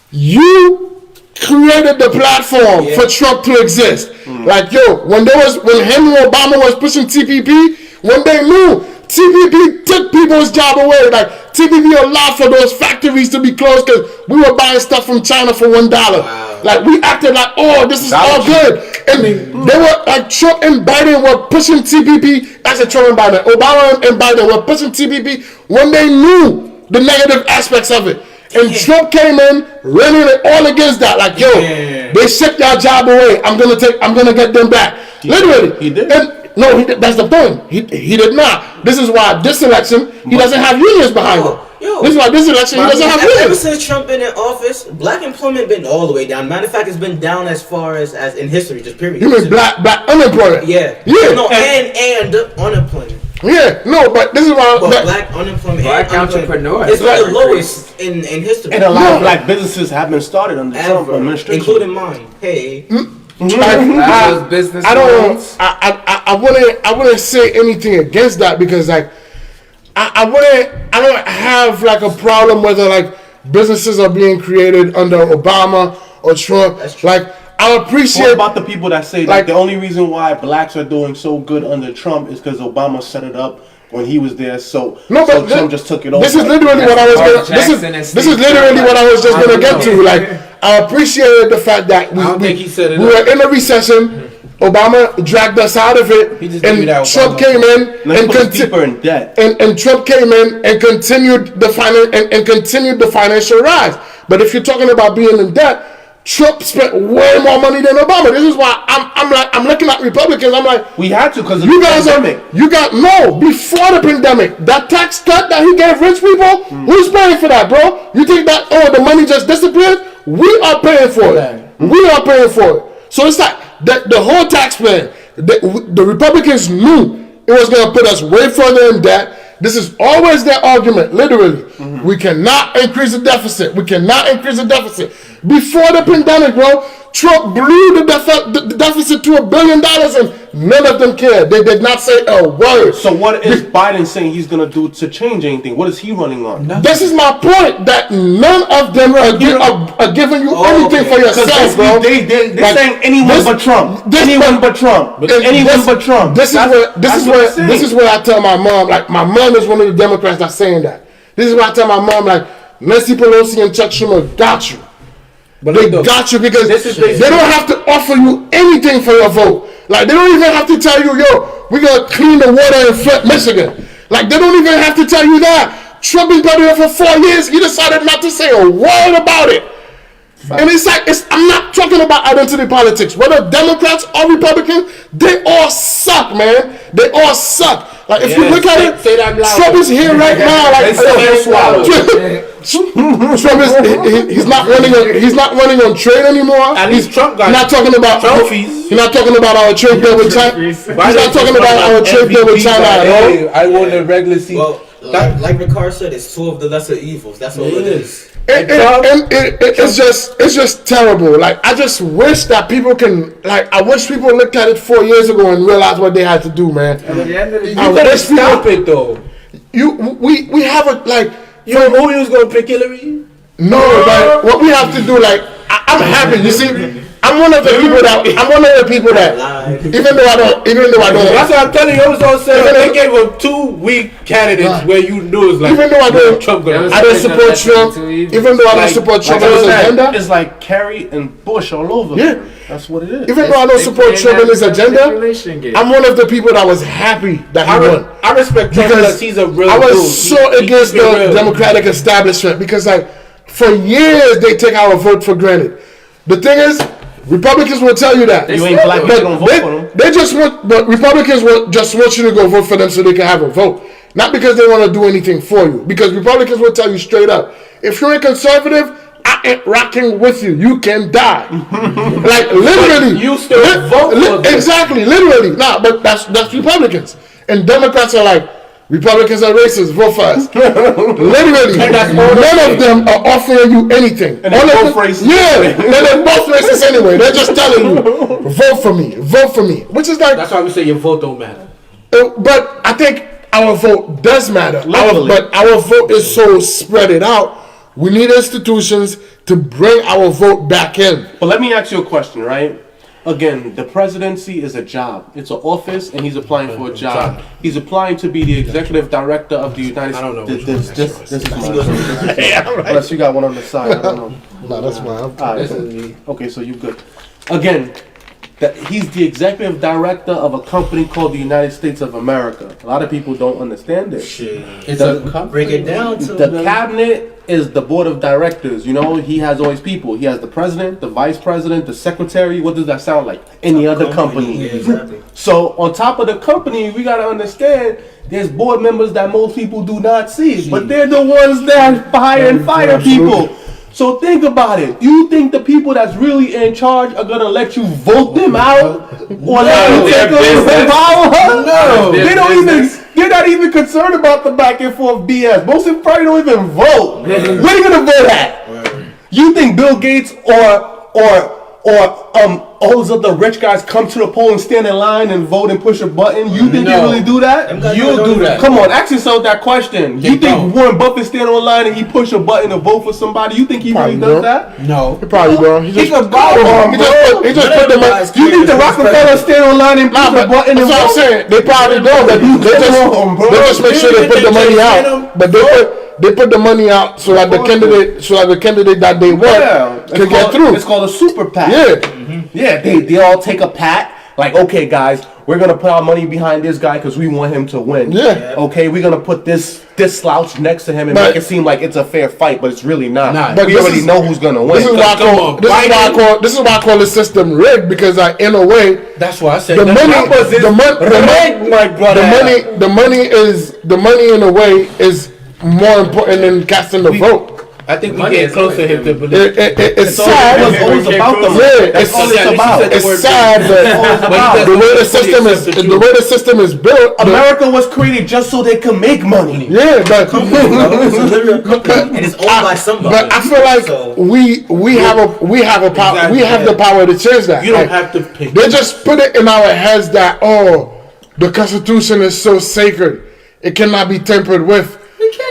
You created the platform for Trump to exist. Like, yo, when Henry Obama was pushing TPP, when they knew TPP took people's job away, like TPP allowed for those factories to be closed because we were buying stuff from China for $1. Wow. Like, we acted like, oh, this is all good. And they were like, Trump and Biden were pushing TPP. I said Trump and Biden. Obama and Biden were pushing TPP when they knew the negative aspects of it. And Trump came in, running it all against that. Like, yo, they shipped your job away. I'm gonna get them back. Literally. He did. And, no, he did, that's the thing. He did not. This is why this election he doesn't have unions behind him. This is why this election he doesn't have unions. Ever since Trump been in office, black employment been all the way down. Matter of fact, it's been down as far as in history, just period. You mean black unemployment? Yeah. No, and unemployment. Yeah, no, but this is why black unemployment, black entrepreneurs, it's the lowest in history. And a lot of black businesses have been started under Trump administration, including mine. Hey. I wouldn't say anything against that because like I don't have like a problem whether like businesses are being created under Obama or Trump. Like I appreciate. What about the people that say like the only reason why blacks are doing so good under Trump is because Obama set it up when he was there? So Trump just took it over. This is literally what I was gonna. This is literally what I was just gonna get to. Like I appreciated the fact that we were in a recession. Obama dragged us out of it, and Trump came in and Trump came in and continued the financial rise. But if you're talking about being in debt, Trump spent way more money than Obama. This is why I'm looking at Republicans. I'm like, we had to because of you the guys pandemic. Before the pandemic, that tax cut that he gave rich people, who's paying for that, bro? You think that the money just disappeared? We are paying for it. We are paying for it. So it's like the whole tax plan. The Republicans knew it was going to put us way further in debt. This is always their argument, literally. We cannot increase the deficit. We cannot increase the deficit. Before the pandemic, bro, Trump blew the deficit to $1 billion and none of them cared. They did not say a word. So what is Biden saying he's going to do to change anything? What is he running on? This is my point, that none of them are giving you anything for yourself, bro. They're saying anyone but Trump. Anyone but Trump. Anyone but Trump. This is where I tell my mom, like my mom is one of the Democrats that's saying that. This is why I tell my mom, like, Nancy Pelosi and Chuck Schumer got you. But they got you because they don't have to offer you anything for your vote. Like, they don't even have to tell you, yo, we're going to clean the water in Flint, Michigan. Like, they don't even have to tell you that. Trump has been there for 4 years. He decided not to say a word about it. And it's like, I'm not talking about identity politics. Whether Democrats or Republicans, they all suck, man. They all suck. Like, if you look at it, Trump is here right now. Like, Trump is he's not running on trade anymore. At least Trump got not talking about trophies. He's not talking about our trade deal with China. He's not talking about our trade deal with China at all. I won the regular season. Well, like Rickard said, it's two of the lesser evils. That's all it is. It's just terrible. Like, I just wish that people can, like, I wish people looked at it 4 years ago and realized what they had to do, man. At the end of the day, you gotta stop it though. We have a, like, you know who you was gonna pick Hillary? No, like, what we have to do, like, I'm happy. You see, I'm one of the people that even though I don't. That's what I'm telling you. I was gonna say they gave him 2 weak candidates where you knew it's like. Even though I don't support Trump. Even though I don't support Trump and his agenda. It's like Kerry and Bush all over. Yeah, that's what it is. Even though I don't support Trump and his agenda, I'm one of the people that was happy that he won. I respect Trump because he's a real. I was so against the Democratic establishment because, like, for years they take our vote for granted. The thing is, Republicans will tell you that. You ain't black, but you don't vote for them. They just want, but Republicans will just want you to go vote for them so they can have a vote. Not because they want to do anything for you. Because Republicans will tell you straight up, if you're a conservative, I ain't rocking with you. You can die. Like, literally. But you still vote for them. Exactly, literally. Nah, but that's Republicans. And Democrats are like, Republicans are racist, vote for us. Literally, none of them are offering you anything. And they're both racist. Yeah, they're both racist anyway. They're just telling you, vote for me. Which is like... That's why we say your vote don't matter. But I think our vote does matter. But our vote is so spread it out. We need institutions to bring our vote back in. But let me ask you a question, right? Again, the presidency is a job. It's an office, and he's applying for a job. He's applying to be the executive director of the United States. I don't know. This is mine. Unless you got one on the side, I don't know. No, that's mine. All right. Okay, so you good. Again, he's the executive director of a company called the United States of America. A lot of people don't understand this. It's break it down to the cabinet is the board of directors. You know, he has always people. He has the president, the vice president, the secretary. What does that sound like? Any other company. Yeah, exactly. So on top of the company, we gotta understand there's board members that most people do not see, but they're the ones that hire and fire people. So think about it. You think the people that's really in charge are gonna let you vote them out, or let you take over power? No, they don't even. They're not even concerned about the back and forth BS. Most of them probably don't even vote. Where are you gonna vote at? You think Bill Gates or all those other rich guys come to the poll and stand in line and vote and push a button? You think they really do that? You'll do that. Come on, ask yourself that question. You think Warren Buffett stand online and he push a button to vote for somebody? You think he really does that? No. He probably don't. He just put the money. You think the Rockefeller stand online and push a button and That's what I'm vote? saying. They probably don't. They just make sure they put the money out. But they put the money out so that the candidate that they want can get through. It's called a super PAC. Yeah. Yeah, they all take a pat. Like, okay, guys, we're gonna put our money behind this guy because we want him to win. Yeah. Okay, we're gonna put this slouch next to him and make it seem like it's a fair fight, but it's really not. But we already know who's gonna win. This is why I call the system rigged, because in a way, that's why I said the money in a way is more important than casting the vote. I think we get closer to him to believe. It's sad. It's always about the money. Yeah, That's all it's about. It's sad, but the way the system is built, America was created just so they could make money. Yeah, but It's a literal company, and it's owned by somebody. But I feel like we have the power to change that. You don't have to pick. They just put it in our heads that the Constitution is so sacred, it cannot be tampered with.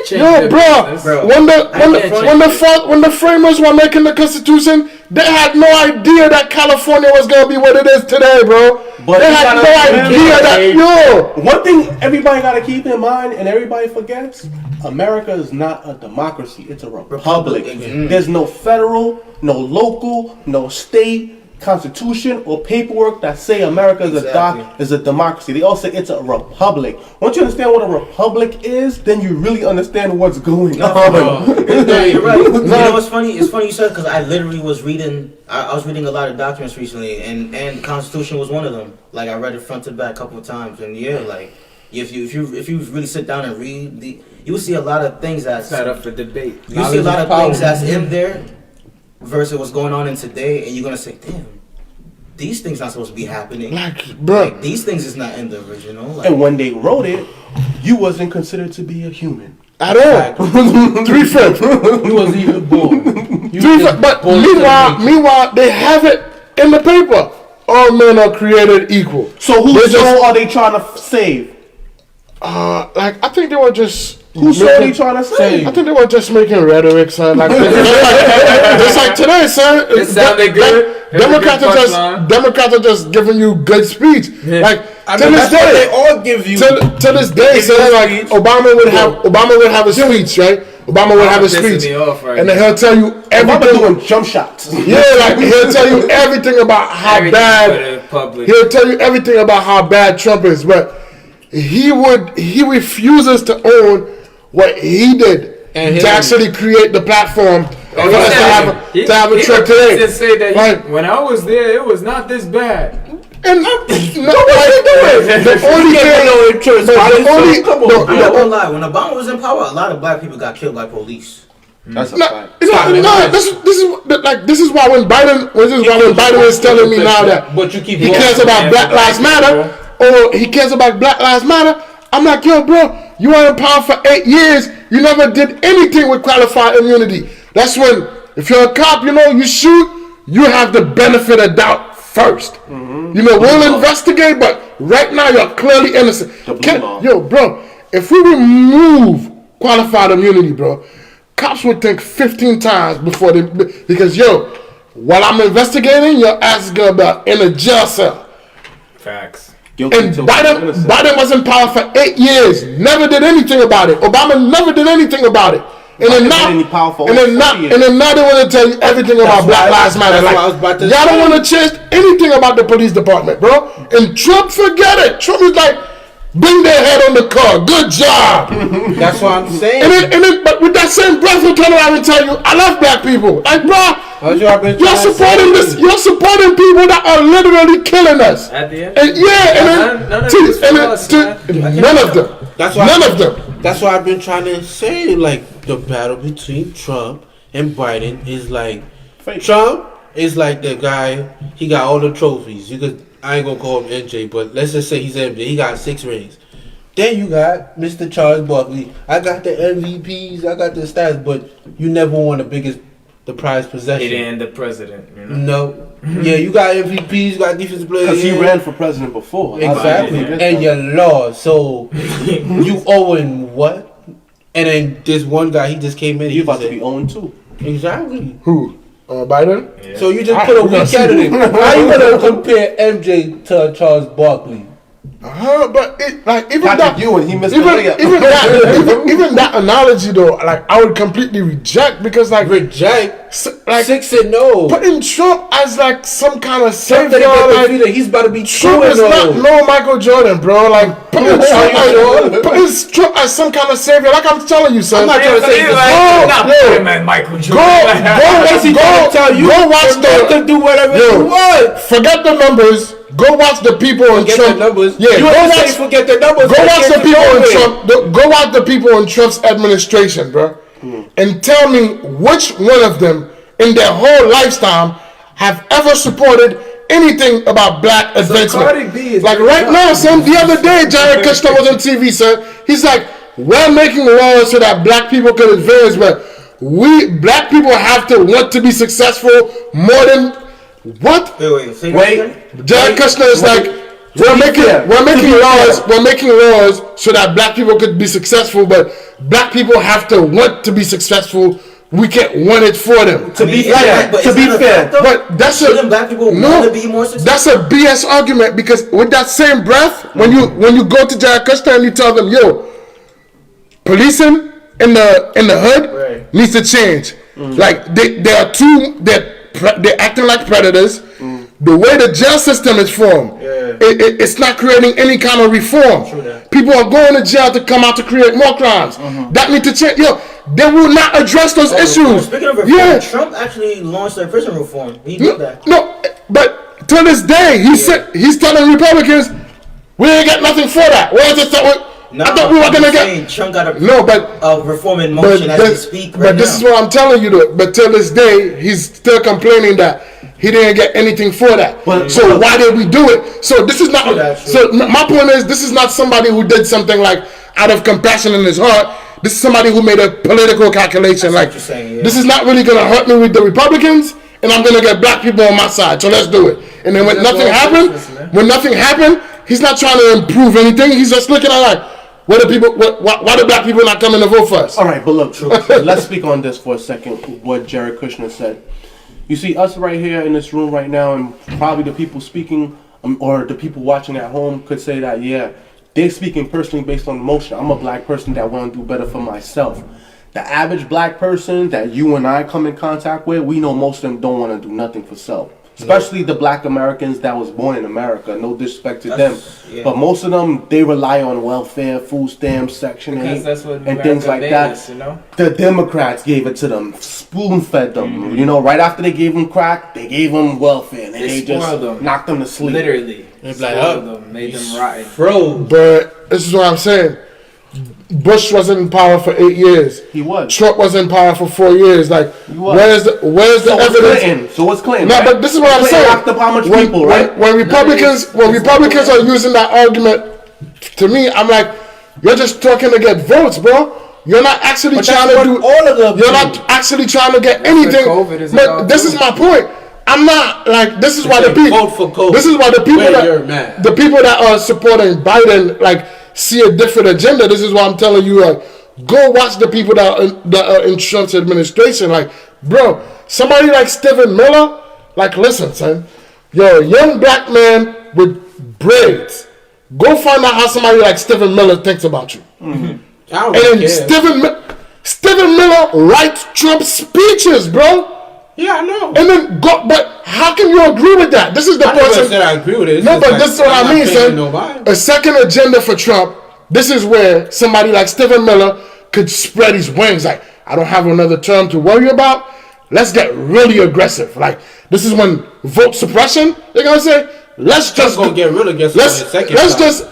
Yo, bro. When the framers were making the Constitution, they had no idea that California was gonna be what it is today, bro. But they had no idea that. One thing everybody gotta keep in mind, and everybody forgets: America is not a democracy; it's a republic. There's no federal, no local, no state constitution or paperwork that say America is a democracy. They all say it's a republic. Once you understand what a republic is, then you really understand what's going on. You're right. You know what's funny? It's funny you said, because I literally was reading. I was reading a lot of documents recently, and the Constitution was one of them. Like, I read it front to back a couple of times, and like if you really sit down and read you will see a lot of things that's set up for debate. You see a lot of things that's in there versus what's going on in today, and you're gonna say, damn, these things not supposed to be happening. Bro, these things is not in the original. And when they wrote it, you wasn't considered to be a human at all. 3/5. You wasn't even born. But meanwhile, they have it in the paper. All men are created equal. So whose soul are they trying to save? I think they were just. Whose soul are they trying to save? I think they were just making rhetoric, son. Just like today, son. It sounded good. Democrats are just giving you good speech. Like, to this day, they all give you. To this day, son, like Obama would have a speech, right? Obama would have a speech, and then he'll tell you everything. Doing jump shots. Yeah, like he'll tell you everything about how bad. He'll tell you everything about how bad Trump is, but he refuses to own what he did to actually create the platform for us to have a truck today. Just say that when I was there, it was not this bad. And the only I'm not gonna lie. When Obama was in power, a lot of black people got killed by police. That's a fact. This is why when Biden is telling me now that he cares about Black Lives Matter, or he cares about Black Lives Matter, I'm like, yo, bro, you were in power for 8 years. You never did anything with qualified immunity. That's when, if you're a cop, you shoot, you have the benefit of doubt first. Mm-hmm. We'll investigate, but right now you're clearly innocent. Yo, bro, if we remove qualified immunity, bro, cops would think 15 times before they, because while I'm investigating, your ass is gonna be in a jail cell. Facts. And Biden was in power for 8 years, never did anything about it. Obama never did anything about it. And then now they want to tell you everything about Black Lives Matter. Like, y'all don't want to change anything about the police department, bro. And Trump, forget it. Trump is like, bring their head on the car. Good job. That's what I'm saying. And then, but with that same breath, we'll turn around and tell you, I love black people. Like, bro, you're supporting this. You're supporting people that are literally killing us. At the end, none of them. None of them. That's why I've been trying to say, like, the battle between Trump and Biden is like, Trump is like the guy. He got all the trophies. I ain't gonna call him NJ, but let's just say he's MJ. He got 6 rings. Then you got Mr. Charles Barkley. I got the MVPs. I got the stats, but you never won the prize possession. He didn't the president. You know? No. Yeah, you got MVPs. You got defensive players. Because he ran for president before. Exactly. And you lost. So you owing what? And then this one guy, he just came in. You about to be 0-2. Exactly. Who? Biden? Yeah. So you just put a weak candidate. How you gonna compare MJ to Charles Barkley? But even that analogy though, like I would completely reject because reject 6-0. Putting Trump as like some kind of savior, like he's about to be Trump is not no Michael Jordan, bro. Like putting Trump as some kind of savior, like I'm telling you, son. I'm not trying to say Michael Jordan. Go watch the do whatever you want. Forget the numbers. Go watch the people in Trump. Yeah, forget the numbers. Go watch the people in Trump. Go watch the people in Trump's administration, bro, and tell me which one of them in their whole lifetime have ever supported anything about black advancement. Like right now, son. The other day, Jared Kushner was on TV, son. He's like, we're making laws so that black people can advance, but we black people have to want to be successful more than. What? Wait. Jared Kushner is like, we're making laws so that black people could be successful, but black people have to want to be successful. We can't want it for them. To be fair, but that's shouldn't black people want to be more successful? That's a BS argument because with that same breath, when you go to Jared Kushner and you tell them, yo, policing in the hood needs to change. Like they're acting like predators. The way the jail system is formed, it's not creating any kind of reform. People are going to jail to come out to create more crimes. That need to change. They will not address those issues. Speaking of reform, Trump actually launched a prison reform. He did that. No, but to this day, he's telling Republicans, we ain't got nothing for that. I thought we were gonna get. Trump got a reform in motion as we speak. But this is what I'm telling you, though. But till this day, he's still complaining that he didn't get anything for that. So why did we do it? So this is not. So my point is, this is not somebody who did something like out of compassion in his heart. This is somebody who made a political calculation. Like this is not really gonna hurt me with the Republicans, and I'm gonna get black people on my side. So let's do it. And then when nothing happened, he's not trying to improve anything. He's just looking at like. Why do black people not come in to vote for us? All right, but look, let's speak on this for a second, what Jared Kushner said. You see, us right here in this room right now, and probably the people speaking, or the people watching at home could say that, they're speaking personally based on emotion. I'm a black person that want to do better for myself. The average black person that you and I come in contact with, we know most of them don't want to do nothing for self. Especially the black Americans that was born in America. No disrespect to them. But most of them, they rely on welfare, food stamps, Section 8, and things like that. You know? The Democrats gave it to them, spoon-fed them. You know, right after they gave them crack, they gave them welfare. And they just knocked them to sleep. Literally. Spoiled them, made them rotten. But this is what I'm saying. Bush wasn't in power for 8 years. He was. Trump was in power for 4 years. Like, where's the evidence? So what's Clinton? No, but this is what I'm saying. Locked up how much people, right? When Republicans are using that argument, to me, I'm like, you're just talking to get votes, bro. You're not actually trying to do all of them. You're not actually trying to get anything. But this is my point. I'm not like this is why the people. This is why the people that are supporting Biden like see a different agenda. This is why I'm telling you, like, go watch the people that are in Trump's administration. Like, bro, somebody like Stephen Miller, like, listen, son, you're a young black man with braids. Go find out how somebody like Stephen Miller thinks about you. I don't And care. Stephen Miller writes Trump speeches, bro. Yeah, I know. And then go, but how can you agree with that? This is the I never person. said I agree with it. It's No, just but like, this is what I'm I mean, not paying son. nobody. A second agenda for Trump. This is where somebody like Stephen Miller could spread his wings. Like, I don't have another term to worry about. Let's get really aggressive. Like, this is when vote suppression. They're gonna say, let's just gonna get real aggressive on the second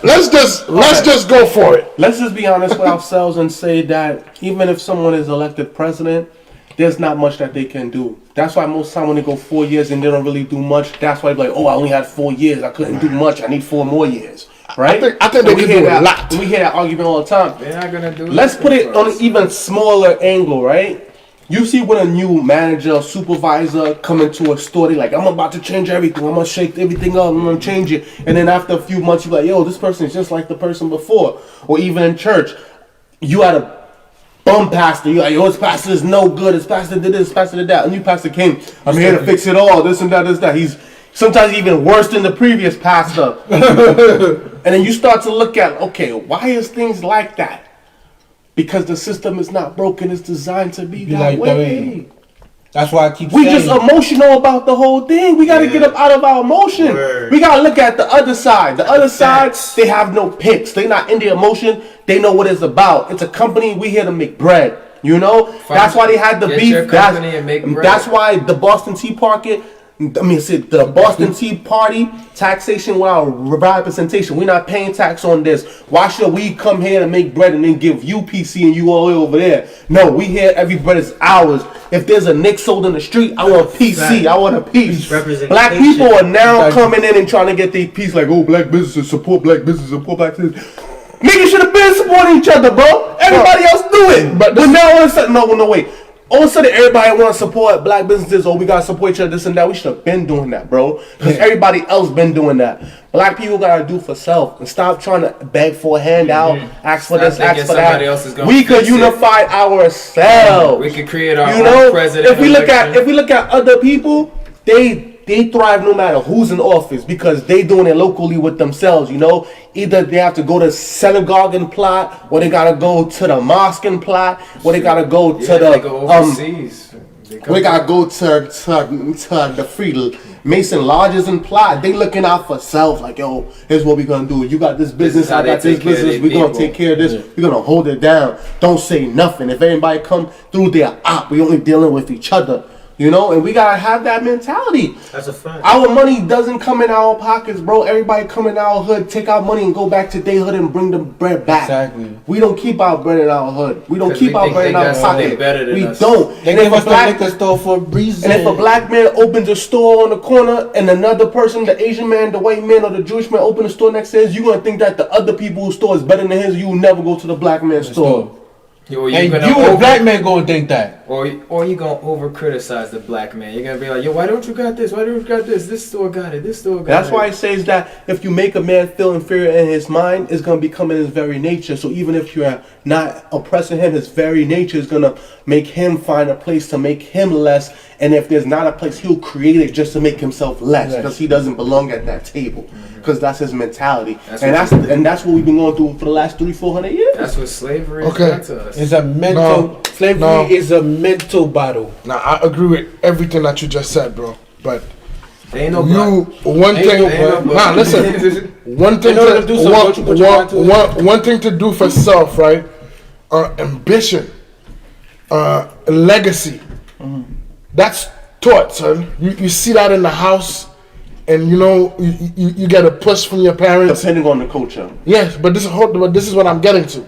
let's just go for it. Let's just be honest with ourselves and say that even if someone is elected president, there's not much that they can do. That's why most time when they go 4 years and they don't really do much, that's why they're like, oh, I only had 4 years. I couldn't do much. I need 4 more years. Right? I think they can do a lot. We hear that argument all the time. They're not gonna do. Let's put it on an even smaller angle, right? You see when a new manager or supervisor come into a store, they like, I'm about to change everything. I'm going to shake everything up. I'm going to change it. And then after a few months, you're like, yo, this person is just like the person before. Or even in church, you had a bum pastor. You're like, yo, this pastor is no good. This pastor did this, pastor did that. A new pastor came, I'm here to fix it all. This and that, this, that. He's sometimes even worse than the previous pastor. And then you start to look at, okay, why is things like that? Because the system is not broken, it's designed to be that like way. That's why I keep We saying. just emotional about the whole thing. We gotta get up out of our emotion. Word. We gotta look at the other side. The other side, they have no picks. They not in the emotion. They know what it's about. It's a company. We here to make bread. You know, that's why they had the Get beef. your company and make bread. That's why the Boston Tea Party. The Boston Tea Party taxation without representation. We're not paying tax on this. Why should we come here to make bread and then give you PC and you all over there? No, we here. Every bread is ours. If there's a Nick sold in the street, I want PC. I want a piece. Black people are now coming in and trying to get their piece. Like, oh, black businesses support black businesses, support black businesses. Niggas should have been supporting each other, bro. Everybody else do it. But now all of a sudden, no, wait. All of a sudden, everybody want to support black businesses. Oh, we got to support each other, this and that. We should have been doing that, bro. Because everybody else been doing that. Black people got to do for self. And stop trying to beg for a handout, ask for this, ask for that. We could unify ourselves. We could create our own president. If we look at other people, they thrive no matter who's in office because they doing it locally with themselves, you know. Either they have to go to synagogue and plot, or they gotta go to the mosque and plot, or they gotta go to they go overseas. We gotta go to the free Mason lodges and plot. They looking out for self, like, yo, here's what we gonna do. You got this business, I got this business. We gonna take care of this. We gonna hold it down. Don't say nothing. If anybody come through their op, we only dealing with each other. You know, and we gotta have that mentality. That's a fact. Our money doesn't come in our pockets, bro. Everybody come in our hood, take our money and go back to their hood and bring the bread back. Exactly. We don't keep our bread in our hood. We don't keep we our think bread in they our got pocket. something better than We us. don't. They And give if us a the black liquor store for a reason. and if a black man opens a store on the corner and another person, the Asian man, the white man, or the Jewish man open a store next to his, you gonna think that the other people's store is better than his. You will never go to the black man's store. Or And you, a black man, gonna think that. Or you gonna over criticize the black man. You're gonna be like, yo, why don't you got this? Why don't you got this? This store got it. This store got it. That's why it says that if you make a man feel inferior in his mind, it's going to become in his very nature. So even if you're not oppressing him, his very nature is going to make him find a place to make him less. And if there's not a place, he'll create it just to make himself less because he doesn't belong at that table. Because that's his mentality. That's what we've been going through for the last 300-400 years. That's what slavery has Okay. done to us. It's a mental. Slavery is a mental battle. Now I agree with everything that you just said, bro. But They ain't no one Ain't thing. no black. Nah, listen. One thing In order to do something, don't you put your mind to it? one thing to do for self, right? Ambition, legacy. That's taught, son. You see that in the house, and you know you get a push from your parents. Depending on the culture. Yes, but this is what I'm getting to.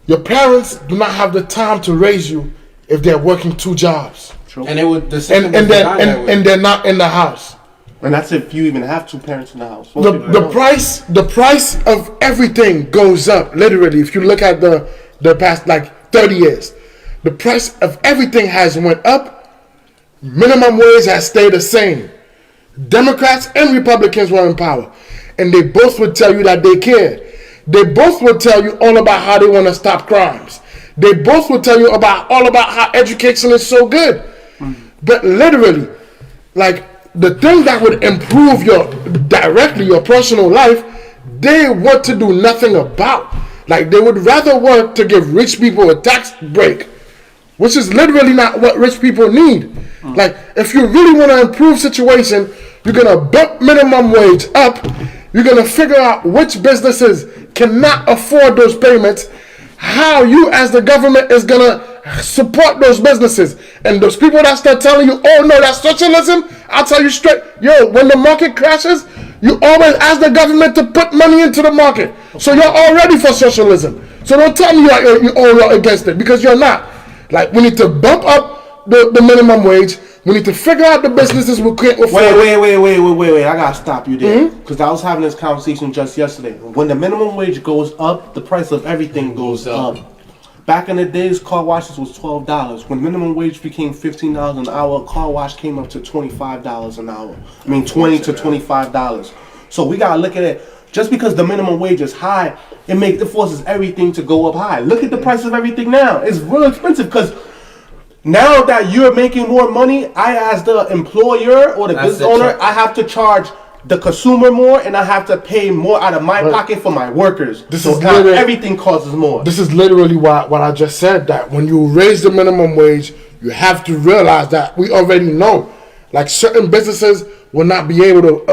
Your parents do not have the time to raise you if they're working 2 jobs. True. And it would the system And was designed that way. they're not in the house. And that's if you even have 2 parents in the house. The price of everything goes up. Literally, if you look at the past like 30 years, the price of everything has went up. Minimum wage has stayed the same. Democrats and Republicans were in power, and they both would tell you that they cared. They both will tell you all about how they want to stop crimes. They both will tell you all about how education is so good. But literally, like the thing that would improve your personal life, they want to do nothing about. Like they would rather work to give rich people a tax break, which is literally not what rich people need. Like if you really want to improve situation, you're gonna bump minimum wage up. You're gonna figure out which businesses cannot afford those payments, how you as the government is gonna support those businesses. And those people that start telling you, oh no, that's socialism, I'll tell you straight, yo, when the market crashes, you always ask the government to put money into the market. So you're already for socialism. So don't tell me you're against it, because you're not. Like, we need to bump up the minimum wage. We need to figure out the businesses we can't afford. Wait. I gotta stop you there. Because I was having this conversation just yesterday. When the minimum wage goes up, the price of everything goes up. Back in the days, car washes was $12. When minimum wage became $15 an hour, car wash came up to $25 an hour. I mean, $20 to $25. So we gotta look at it. Just because the minimum wage is high, it forces everything to go up high. Look at the price of everything now. It's real expensive because now that you're making more money, I as the employer or the business owner, I have to charge the consumer more, and I have to pay more out of my pocket for my workers. Everything causes more. This is literally what I just said, that when you raise the minimum wage, you have to realize that we already know, like certain businesses will not be able to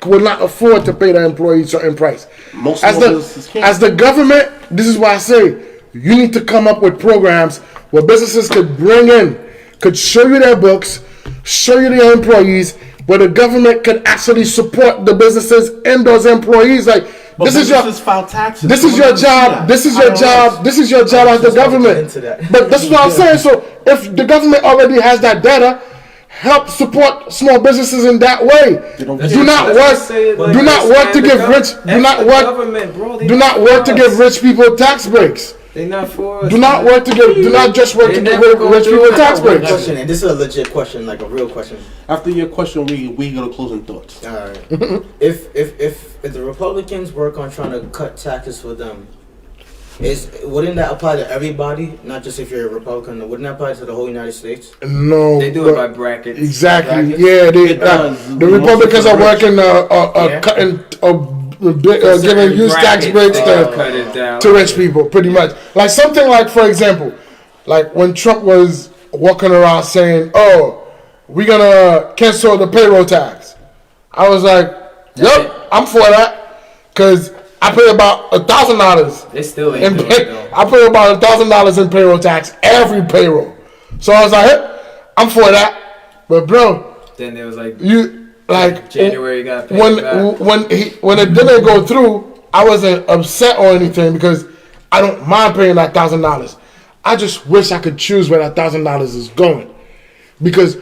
will not afford to pay their employees certain price. Most businesses can't. As the government, this is why I say you need to come up with programs where businesses could show you their books, show you their employees, where the government can actually support the businesses and those employees. Like, this is file taxes. This is your job. This is your job. This is your job as the government. But this is what I'm saying. So if the government already has that data, help support small businesses in that way. Do not work to give rich people tax breaks. They not for us. Do not just work to give rich people tax breaks. Question, and this is a legit question, like a real question. After your question, we go to closing thoughts. All right. If the Republicans work on trying to cut taxes for them, wouldn't that apply to everybody, not just if you're a Republican? Wouldn't that apply to the whole United States? No, they do it by brackets. Exactly. Yeah, the Republicans are working cutting. Giving huge tax breaks to rich people, pretty much. Like something like, for example, like when Trump was walking around saying, "Oh, we're gonna cancel the payroll tax," I was like, "Yep, I'm for that," because I pay about $1,000. They still ain't doing it though. I pay about $1,000 in payroll tax every payroll. So I was like, "Hey, I'm for that." But bro, then there was like January got paid back. when it didn't go through, I wasn't upset or anything because I don't mind paying that $1,000. I just wish I could choose where that $1,000 is going, because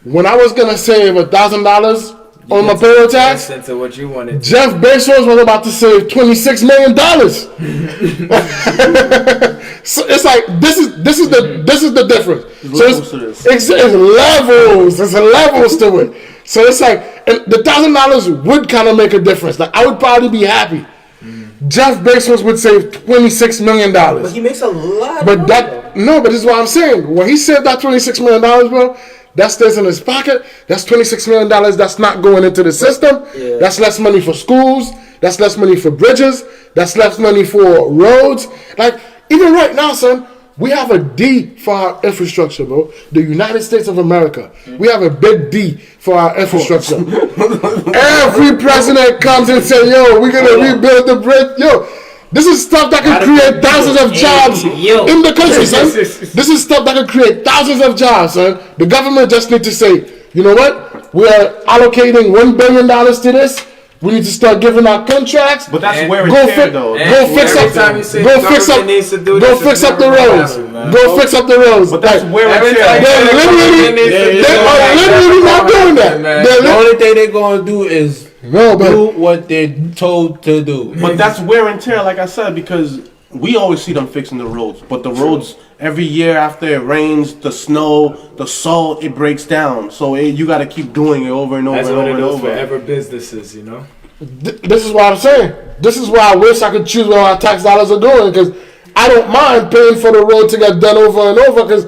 when I was gonna save $1,000 on my payroll tax, into what you wanted. Jeff Bezos was about to save $26 million. So it's like this is the difference. It's levels. There's levels to it. So it's like the $1,000 would kind of make a difference. Like I would probably be happy. Jeff Bezos would save $26 million. But he makes a lot. But this is what I'm saying. When he saved that $26 million, bro, that stays in his pocket. That's $26 million. That's not going into the system. Yeah. That's less money for schools. That's less money for bridges. That's less money for roads. Like even right now, son. We have a D for our infrastructure, bro. The United States of America. We have a big D for our infrastructure. Every president comes and says, "Yo, we're gonna rebuild the bridge." Yo, this is stuff that can create thousands of jobs in the country, son. This is stuff that can create thousands of jobs, son. The government just need to say, you know what? We are allocating $1 billion to this. We need to start giving out contracts. But that's where it's fair, though. Go fix up the roads. Go fix up the roads. But that's where it's fair. They are literally not doing that. The only thing they're going to do is do what they're told to do. But that's wear and tear, like I said, because we always see them fixing the roads. But the roads, every year after it rains, the snow, the salt, it breaks down. So you got to keep doing it over and over and over and over. Forever businesses, you know? This is what I'm saying. this is why I wish I could choose where my tax dollars are going, because I don't mind paying for the road to get done over and over, because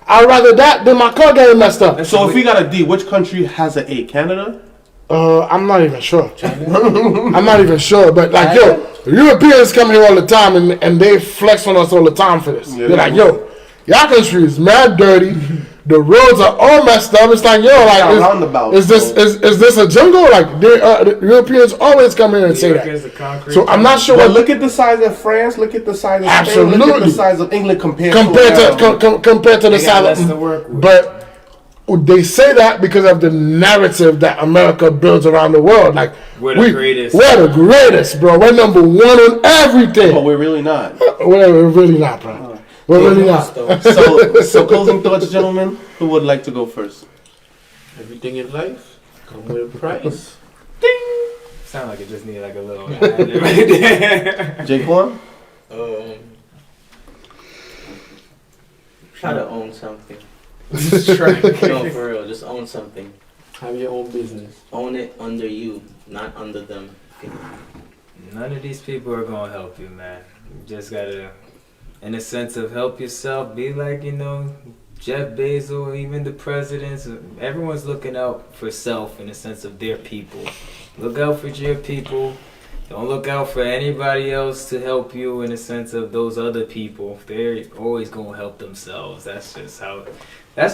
I'd rather that than my car getting messed up. So if we got a D, which country has an A? Canada? I'm not even sure. I'm not even sure, but like, yo, Europeans come here all the time and they flex on us all the time for this. Yeah, they're like, yo, y'all country is mad dirty. The roads are all messed up. It's like, yo, like, is this a jungle? Like, the Europeans always come here and say that. So I'm not sure. But look at the size of France. Look at the size of Spain. Look at the size of England compared to the size of. But they say that because of the narrative that America builds around the world. Like, we're the greatest. We're the greatest, bro. We're number one on everything. But we're really not. We're really not, bro. We're really not. So closing thoughts, gentlemen. Who would like to go first? Everything in life comes with a price. Ding! Sound like it just needed like a little right there. Jaquan? Try to own something. Try. No, for real. Just own something. Have your own business. Own it under you, not under them. None of these people are gonna help you, man. You just gotta, in a sense of help yourself, be like, you know, Jeff Bezos, or even the presidents. Everyone's looking out for self in the sense of their people. Look out for your people. Don't look out for anybody else to help you in the sense of those other people. They're always gonna help themselves. That's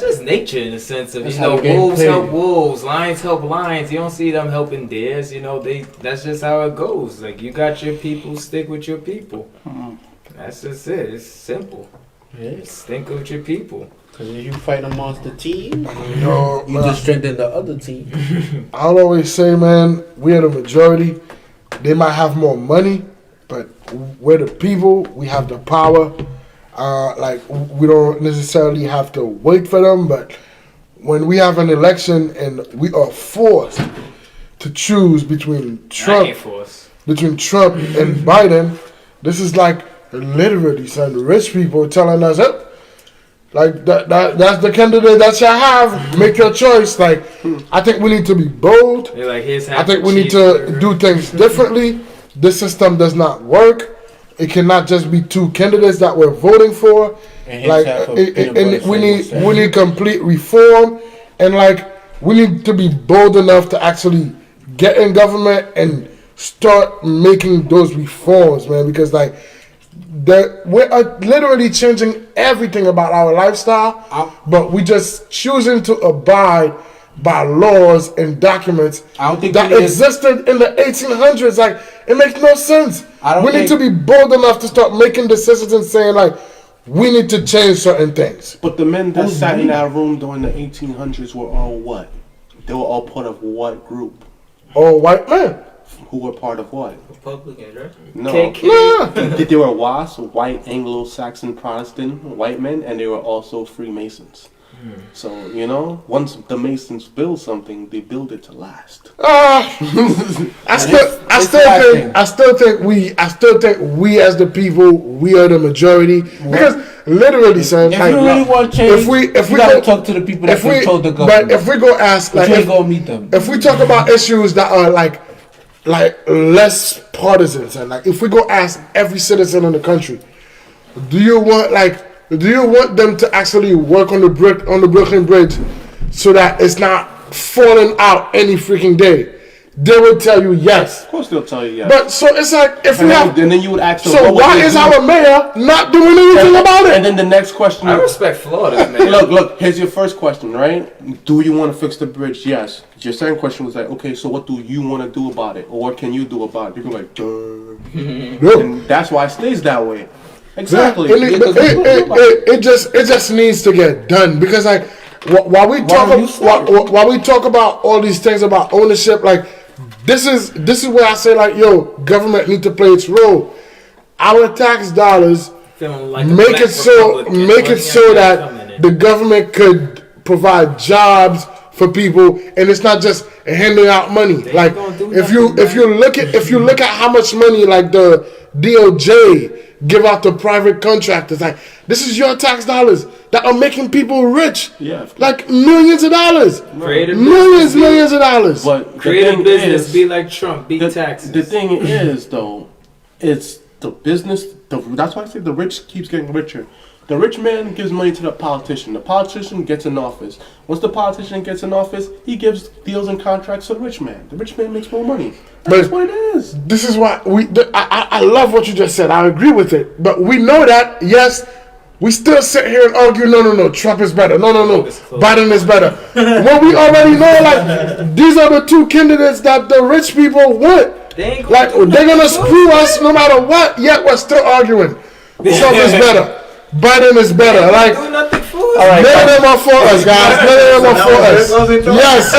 just nature in the sense of, you know, wolves help wolves, lions help lions. You don't see them helping theirs, you know, that's just how it goes. Like, you got your people, stick with your people. That's just it. It's simple. Yeah. Just think with your people. Because if you fight amongst the team, No, you just strengthen the other team. I'll always say, man, we are the majority. They might have more money, but we're the people. We have the power. Like, we don't necessarily have to wait for them, but when we have an election and we are forced to choose between Trump and Biden, this is like literally some rich people telling us, oh, like that's the candidate that you have. Make your choice. Like, I think we need to be bold. Like, I think we need to do things differently. This system does not work. It cannot just be two candidates that we're voting for. Like, and we need complete reform, and like, we need to be bold enough to actually get in government and start making those reforms, man. Because like, we are literally changing everything about our lifestyle, but we just choosing to abide by laws and documents that existed in the 1800s. Like, it makes no sense. We need to be bold enough to start making decisions and saying, like, we need to change certain things. But the men that sat in that room during the 1800s were all what? They were all part of what group? All white men. Who were part of what? Republicans, right? No. Nah. They were WASP, white Anglo-Saxon Protestant white men, and they were also Freemasons. So, you know, once the Masons build something, they build it to last. I still think we as the people, we are the majority. Because literally, son, If like, you really want change, if you we gotta go, talk to the people that control the government. but if we go ask, like, you ain't gonna meet them. if we talk about issues that are like less partisans, and like, if we go ask every citizen in the country, do you want them to actually work on the Brooklyn Bridge so that it's not falling out any freaking day? They would tell you yes. Of course they'll tell you yes. But so it's like, if we have, and then you would ask them, so why is our mayor not doing anything about it? And then the next question, I respect Florida, man. Look, here's your first question, right? Do you want to fix the bridge? Yes. Your second question was like, okay, so what do you want to do about it? Or what can you do about it? You're like, duh. And that's why it stays that way. Exactly. It just needs to get done, because like, while we talk about all these things about ownership, like, this is where I say, like, yo, government need to play its role. Our tax dollars make it so that the government could provide jobs for people, and it's not just handing out money. Like, if you look at how much money, like, the DOJ give out to private contractors, like, this is your tax dollars that are making people rich. Yeah, like millions of dollars. Millions of dollars. But create a business, be like Trump, beat taxes. The thing is, though, It's the business. That's why I say the rich keeps getting richer. The rich man gives money to the politician. The politician gets in office. Once the politician gets in office, he gives deals and contracts to the rich man. The rich man makes more money. That's what it is. This is why I love what you just said. I agree with it. But we know that, yes, we still sit here and argue, no, Trump is better. No, Biden is better. When we already know, like, these are the two candidates that the rich people want. They're going to screw us no matter what, yet we're still arguing. Trump is better. Biden is better. Like, all right, none of them are for us, guys. None of them are for us. Yes,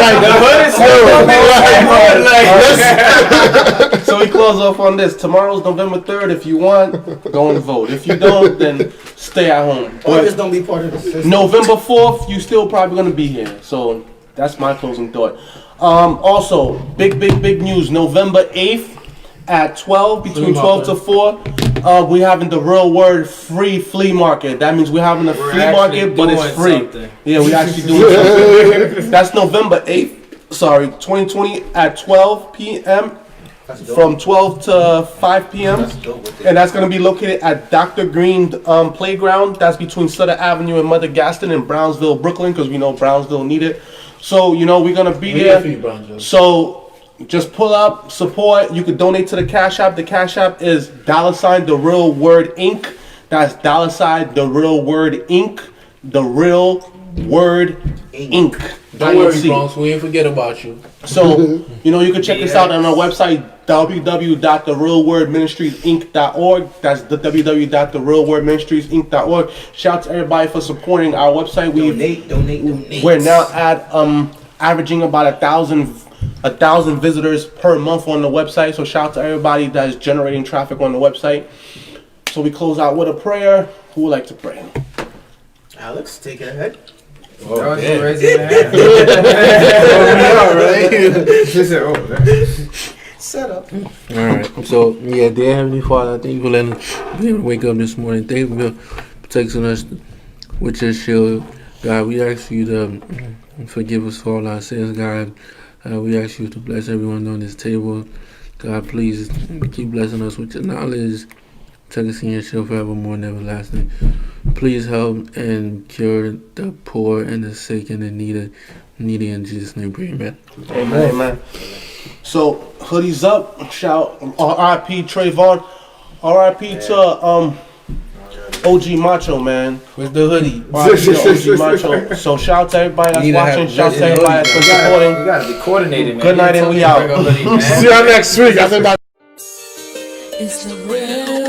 So we close off on this. Tomorrow's November 3rd. If you want, go and vote. If you don't, then stay at home. Or just don't be part of the system. November 4th, you still probably gonna be here. So that's my closing thought. Also, big news. November 8th at 12, between 12 to 4. We're having the Real Word free flea market. That means we're having a flea market, but it's free. Something. Yeah, we actually doing something. That's November 8th. Sorry, 2020 at 12 p.m. From 12 to 5 p.m. And that's going to be located at Dr. Green Playground. That's between Sutter Avenue and Mother Gaston in Brownsville, Brooklyn, because we know Brownsville need it. So, you know, we're going to be there. So just pull up, support. You could donate to the Cashapp. The Cashapp is $therealwordinc. That's $therealwordinc. therealwordinc. Don't worry, Bronx. We ain't forget about you. So, you know, you can check this out on our website, www.therealwordministriesinc.org. That's the www.therealwordministriesinc.org. Shout out to everybody for supporting our website. Donate. We're now at averaging about 1,000 visitors per month on the website. So shout out to everybody that is generating traffic on the website. So we close out with a prayer. Who would like to pray? Alex, take it ahead. Oh, yeah. Raising your hand. Set up. Alright, so yeah, dear Heavenly Father, thank you for letting us be able to wake up this morning. Thank you for protecting us with your shield. God, we ask you to forgive us for all our sins, God. We ask you to bless everyone on this table. God, please keep blessing us with your knowledge. Protect us in your shield forevermore and everlasting. Please help and cure the poor and the sick and the needy in Jesus' name. Amen. Amen. So hoodies up. Shout R.I.P. Trayvon. R.I.P. to OG Macho, man. Where's the hoodie? R.I.P. to OG Macho. So shout out to everybody that's watching. Shout out to everybody that's been supporting. We gotta be coordinated, man. Good night and we out. See y'all next week. I think that. It's the real